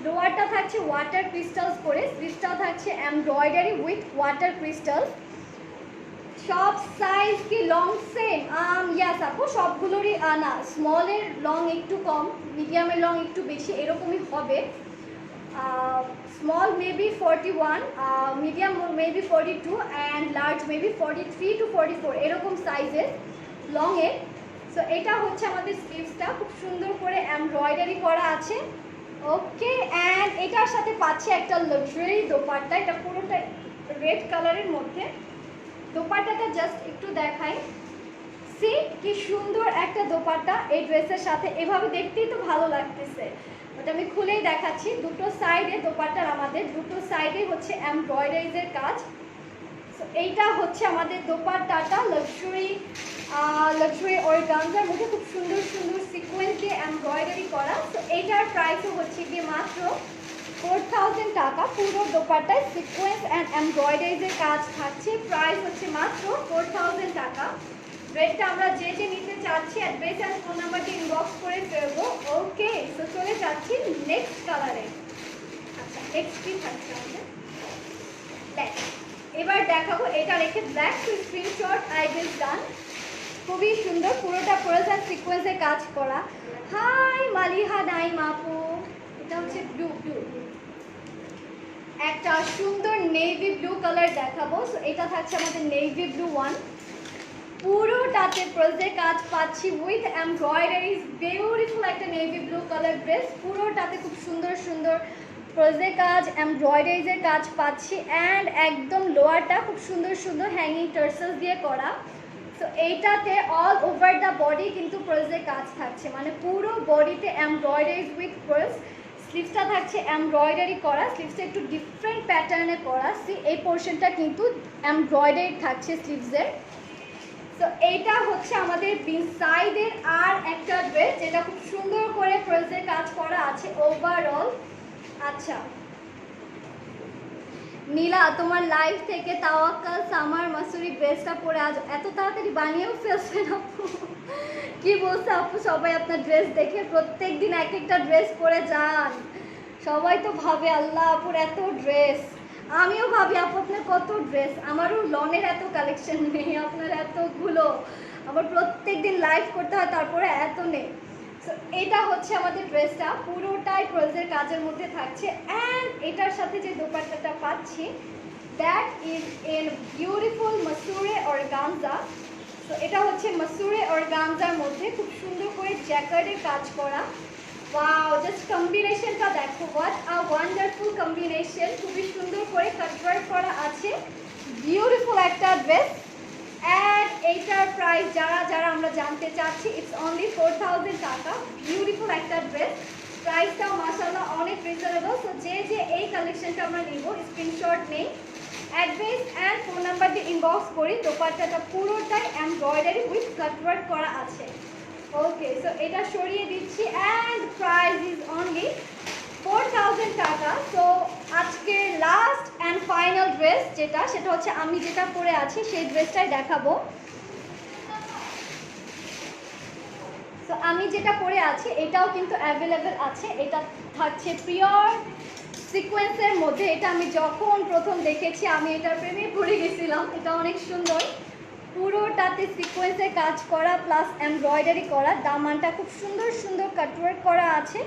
লোয়ারটা থাকছে ওয়াটার ক্রিস্টালস করে, স্লিভসটাও থাকছে এমব্রয়ডারি উইথ ওয়াটার ক্রিস্টাল। সব সাইজ কি লং সেম? ইয়াস আপু, সবগুলোরই না, স্মলের লং একটু কম, মিডিয়ামের লং একটু বেশি, এরকমই হবে। Small maybe 41, medium maybe 42, and large maybe 43 to 44 এরকম সাইজের লংয়ের। সো এটা হচ্ছে আমাদের স্লিভসটা, খুব সুন্দর করে এমব্রয়ডারি করা আছে। ওকে, অ্যান্ড এটার সাথে পাচ্ছি একটা লাক্সারি দোপাট্টা। এটা পুরোটা রেড কালারের মধ্যে। দোপাট্টাটা জাস্ট একটু দেখাই, সি কি সুন্দর একটা দোপাট্টা এই ড্রেসের সাথে, এভাবে দেখতেই তো ভালো লাগতেছে। ওটা আমি খুলেই দেখাচ্ছি। দুটো সাইডে দোপাট্টার আমাদের দুটো সাইডে হচ্ছে এমব্রয়ডারিজের কাজ। সো এইটা হচ্ছে আমাদের দোপাট্টাটা, লাক্সারি অর্গানজার মধ্যে খুব সুন্দর সুন্দর সিকোয়েন্স দিয়ে এমব্রয়ডারি করা। তো এইটার প্রাইসও হচ্ছে গিয়ে মাত্র 4000 টাকা। পুরো দোপাট্টায় সিকোয়েন্স অ্যান্ড এমব্রয়ডারিজের কাজ থাকছে। প্রাইস হচ্ছে মাত্র 4000 টাকা। রেটটা আমরা যে নিতে চাচ্ছি অ্যাড্রেস অ্যান্ড ফোন নাম্বারটি ইনবক্স করে ফেলবো। ওকে, তো চলে যাচ্ছি নেক্সট কালারে। আচ্ছা, নেক্সট কি থাকছে আমাদের? ব্ল্যাক। এবার দেখাবো, এটা রেখে black to screenshot I will done. খুবই সুন্দর, পুরোটা প্রোজা সিকোয়েন্সে কাজ করা। হাই মালিহা নাইম আপু, এটা হচ্ছে ব্লু একটা সুন্দর নেভি ব্লু কালার দেখাবো। সো এটা থাকছে আমাদের নেভি ব্লু ওয়ান। পুরোটাতে প্রোজের কাজ পাচ্ছি উইথ এমব্রয়ডারিজ। বিউটিফুল একটা নেভি ব্লু কালার ড্রেস, পুরোটাতে খুব সুন্দর সুন্দর প্রোজের কাজ, এমব্রয়ডারিজের কাজ পাচ্ছি, অ্যান্ড একদম লোয়ারটা খুব সুন্দর সুন্দর হ্যাঙ্গিং টার্সেলস দিয়ে করা। সো এইটাতে অল ওভার দ্য বডি কিন্তু প্রোজের কাজ থাকছে, মানে পুরো বডিতে এমব্রয়ডারিজ উইথ প্রোজ। স্লিভসটা থাকছে এমব্রয়ডারি করা, স্লিভসটা একটু ডিফারেন্ট প্যাটার্নে করা। সি এই পোর্শনটা কিন্তু এমব্রয়ডারি থাকছে স্লিভসের। তো এইটা হচ্ছে আমাদের সাইডের আর একটা ড্রেস, যেটা খুব সুন্দর করে ফ্রোজের কাজ করা আছে ওভারঅল। আচ্ছা নীলা, তোমার লাইফ থেকে তাওয়াক্কাল সামার মাসুরি ড্রেসটা পরে আজ এত তাড়াতাড়ি বানিয়েও ফেলছেন আপু। কি বলছে আপু, সবাই আপনার ড্রেস দেখে প্রত্যেক দিন এক একটা ড্রেস পরে যান। সবাই তো ভাবে আল্লাহ আপুর এত ড্রেস। আমিও ভাবি আপু আপনার কত ড্রেস, আমারও লনের এত কালেকশন নেই, আপনার এতগুলো। আবার প্রত্যেক দিন লাইভ করতে হয়, তারপরে এত নেই। সো এটা হচ্ছে আমাদের ড্রেসটা, পুরোটাই প্রোজের কাজের মধ্যে থাকছে। অ্যান্ড এটার সাথে যে দোপাট্টাটা পাচ্ছি, দ্যাট ইজ ইন বিউটিফুল মাসুরে অর্গানজা। তো এটা হচ্ছে মাসুরে অর্গানজার মধ্যে খুব সুন্দর করে জ্যাকার্ডের কাজ করা। ওয়াও, জাস্ট কম্বিনেশনটা দেখো, হোয়াট আ ওয়ান্ডারফুল কম্বিনেশন। খুবই সুন্দর করে কাটওয়ার্ক করা আছে, বিউটিফুল একটা ড্রেস। অ্যান্ড এইটার প্রাইস যারা আমরা জানতে চাচ্ছি, ইটস অনলি 4000 টাকা। বিউটিফুল একটা ড্রেস, প্রাইসটাও মাশাআল্লাহ অনেক রিজনেবল। সো যে এই কালেকশনটা আমরা নিব, স্ক্রিনশট নেই, অ্যাড্রেস অ্যান্ড ফোন নাম্বার দিয়ে ইনবক্স করি। দোপাট্টাটা পুরোটাই এমব্রয়ডারি উইথ কাটওয়ার্ক করা আছে। ওকে, সো এটা সরিয়ে দিচ্ছি, অ্যান্ড প্রাইস ইজ অনলি 4000 টাকা। তো আজকে লাস্ট অ্যান্ড ফাইনাল ড্রেস সেটা হচ্ছে আমি যেটা পরে আছি সেই ড্রেসটাই দেখাবো। তো আমি যেটা পরে আছি এটাও কিন্তু অ্যাভেলেবেল আছে। এটা থাকছে পিওর সিকোয়েন্সের মধ্যে। এটা আমি যখন প্রথম দেখেছি আমি এটার প্রেমে পড়ে গেছিলাম। এটা অনেক সুন্দর, পুরোটাতে সিকোয়েন্সের কাজ করা প্লাস এমব্রয়ডারি করা। দামানটা খুব সুন্দর সুন্দর কাটওয়ার্ক করা আছে।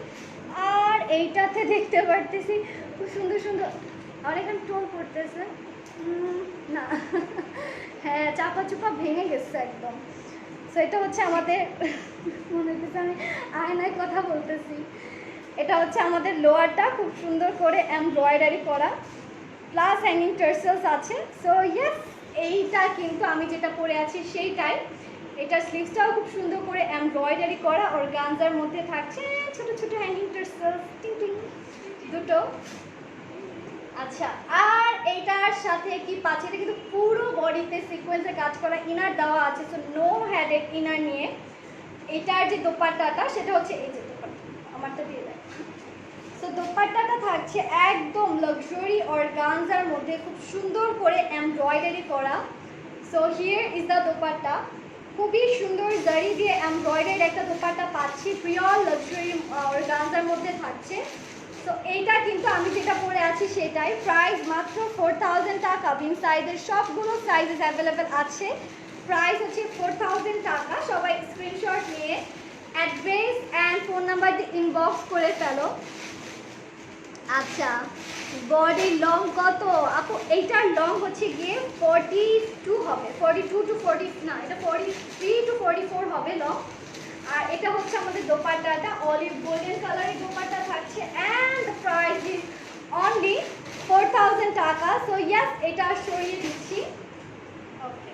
আর এইটাতে দেখতে পারতেছি খুব সুন্দর সুন্দর, অনেকক্ষণ টোল করতেছে না, হ্যাঁ চাপা চুপা ভেঙে গেছে একদম। সো এটা হচ্ছে আমাদের, মনে হচ্ছে আমি আয়নায় কথা বলতেছি। এটা হচ্ছে আমাদের লোয়ারটা, খুব সুন্দর করে এমব্রয়ডারি করা প্লাস হ্যাঙ্গিং টার্সেলস আছে। সো ইয়েস, এইটা কিন্তু আমি যেটা পরে আছি সেইটাই। এটার স্লিভসটাও খুব সুন্দর করে এমব্রয়ডারি করা, অর্গানজার মধ্যে থাকছে ছোট ছোট হ্যাঙ্গিং টার্সেলস টিং টিং দুটো। আচ্ছা, আর এইটার সাথে কি পাচ্ছি, এটা কিন্তু পুরো বডিতে সিকোয়েন্সে কাজ করা, ইনার দেওয়া আছে। সো নো হেডেড ইনার নিয়ে এটার যে দোপাট্টাটা সেটা হচ্ছে এই যে দোপাট্টা, আমারটা দিয়ে দেয়। সো দোপাট্টাটা থাকছে একদম লাক্সারি অর্গানজার মধ্যে, খুব সুন্দর করে এমব্রয়ডারি করা। So here is the dupatta, খুবই সুন্দর জারি দিয়ে এমব্রয়ডারি একটা দোপাট্টা পাচ্ছি, পিওর লাক্সারি অর্গানজার মধ্যে থাকছে। তো এইটা কিন্তু আমি যেটা পরে আছি সেটাই, প্রাইস মাত্র 4000 টাকা। বিন সাইজের সবগুলো সাইজেস অ্যাভেলেবেল আছে, প্রাইস হচ্ছে 4000 টাকা। সবাই স্ক্রিনশট নিয়ে অ্যাড্রেস অ্যান্ড ফোন নাম্বার দিয়ে ইনবক্স করে ফেলো। আচ্ছা, বডি লং কত আপু? এইটার লং হচ্ছে গিয়ে 42 হবে, 42 টু 40 না, এটা 43 টু 44 হবে লং। আর এটা হচ্ছে আমাদের দোপাট্টাটা, অলিভ গোল্ডেন কালারের দোপাট্টা থাকছে অ্যান্ড প্রাইস ইজ অনলি 4000 টাকা। সো ইয়েস, এটা সরিয়ে দিচ্ছি। ওকে,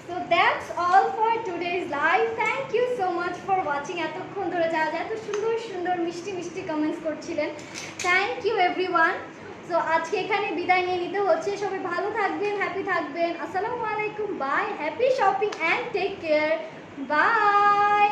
So that's all for today's live. Thank you so much for watching. এতক্ষণ ধরে যারা এত সুন্দর সুন্দর মিষ্টি মিষ্টি কমেন্টস করছিলেন, থ্যাংক ইউ এভরিওয়ান। সো আজকে এখানে বিদায় নিয়ে নিতে হচ্ছে, সবাই ভালো থাকবেন, হ্যাপি থাকবেন। আসসালামু আলাইকুম, bye, happy shopping and take care, by.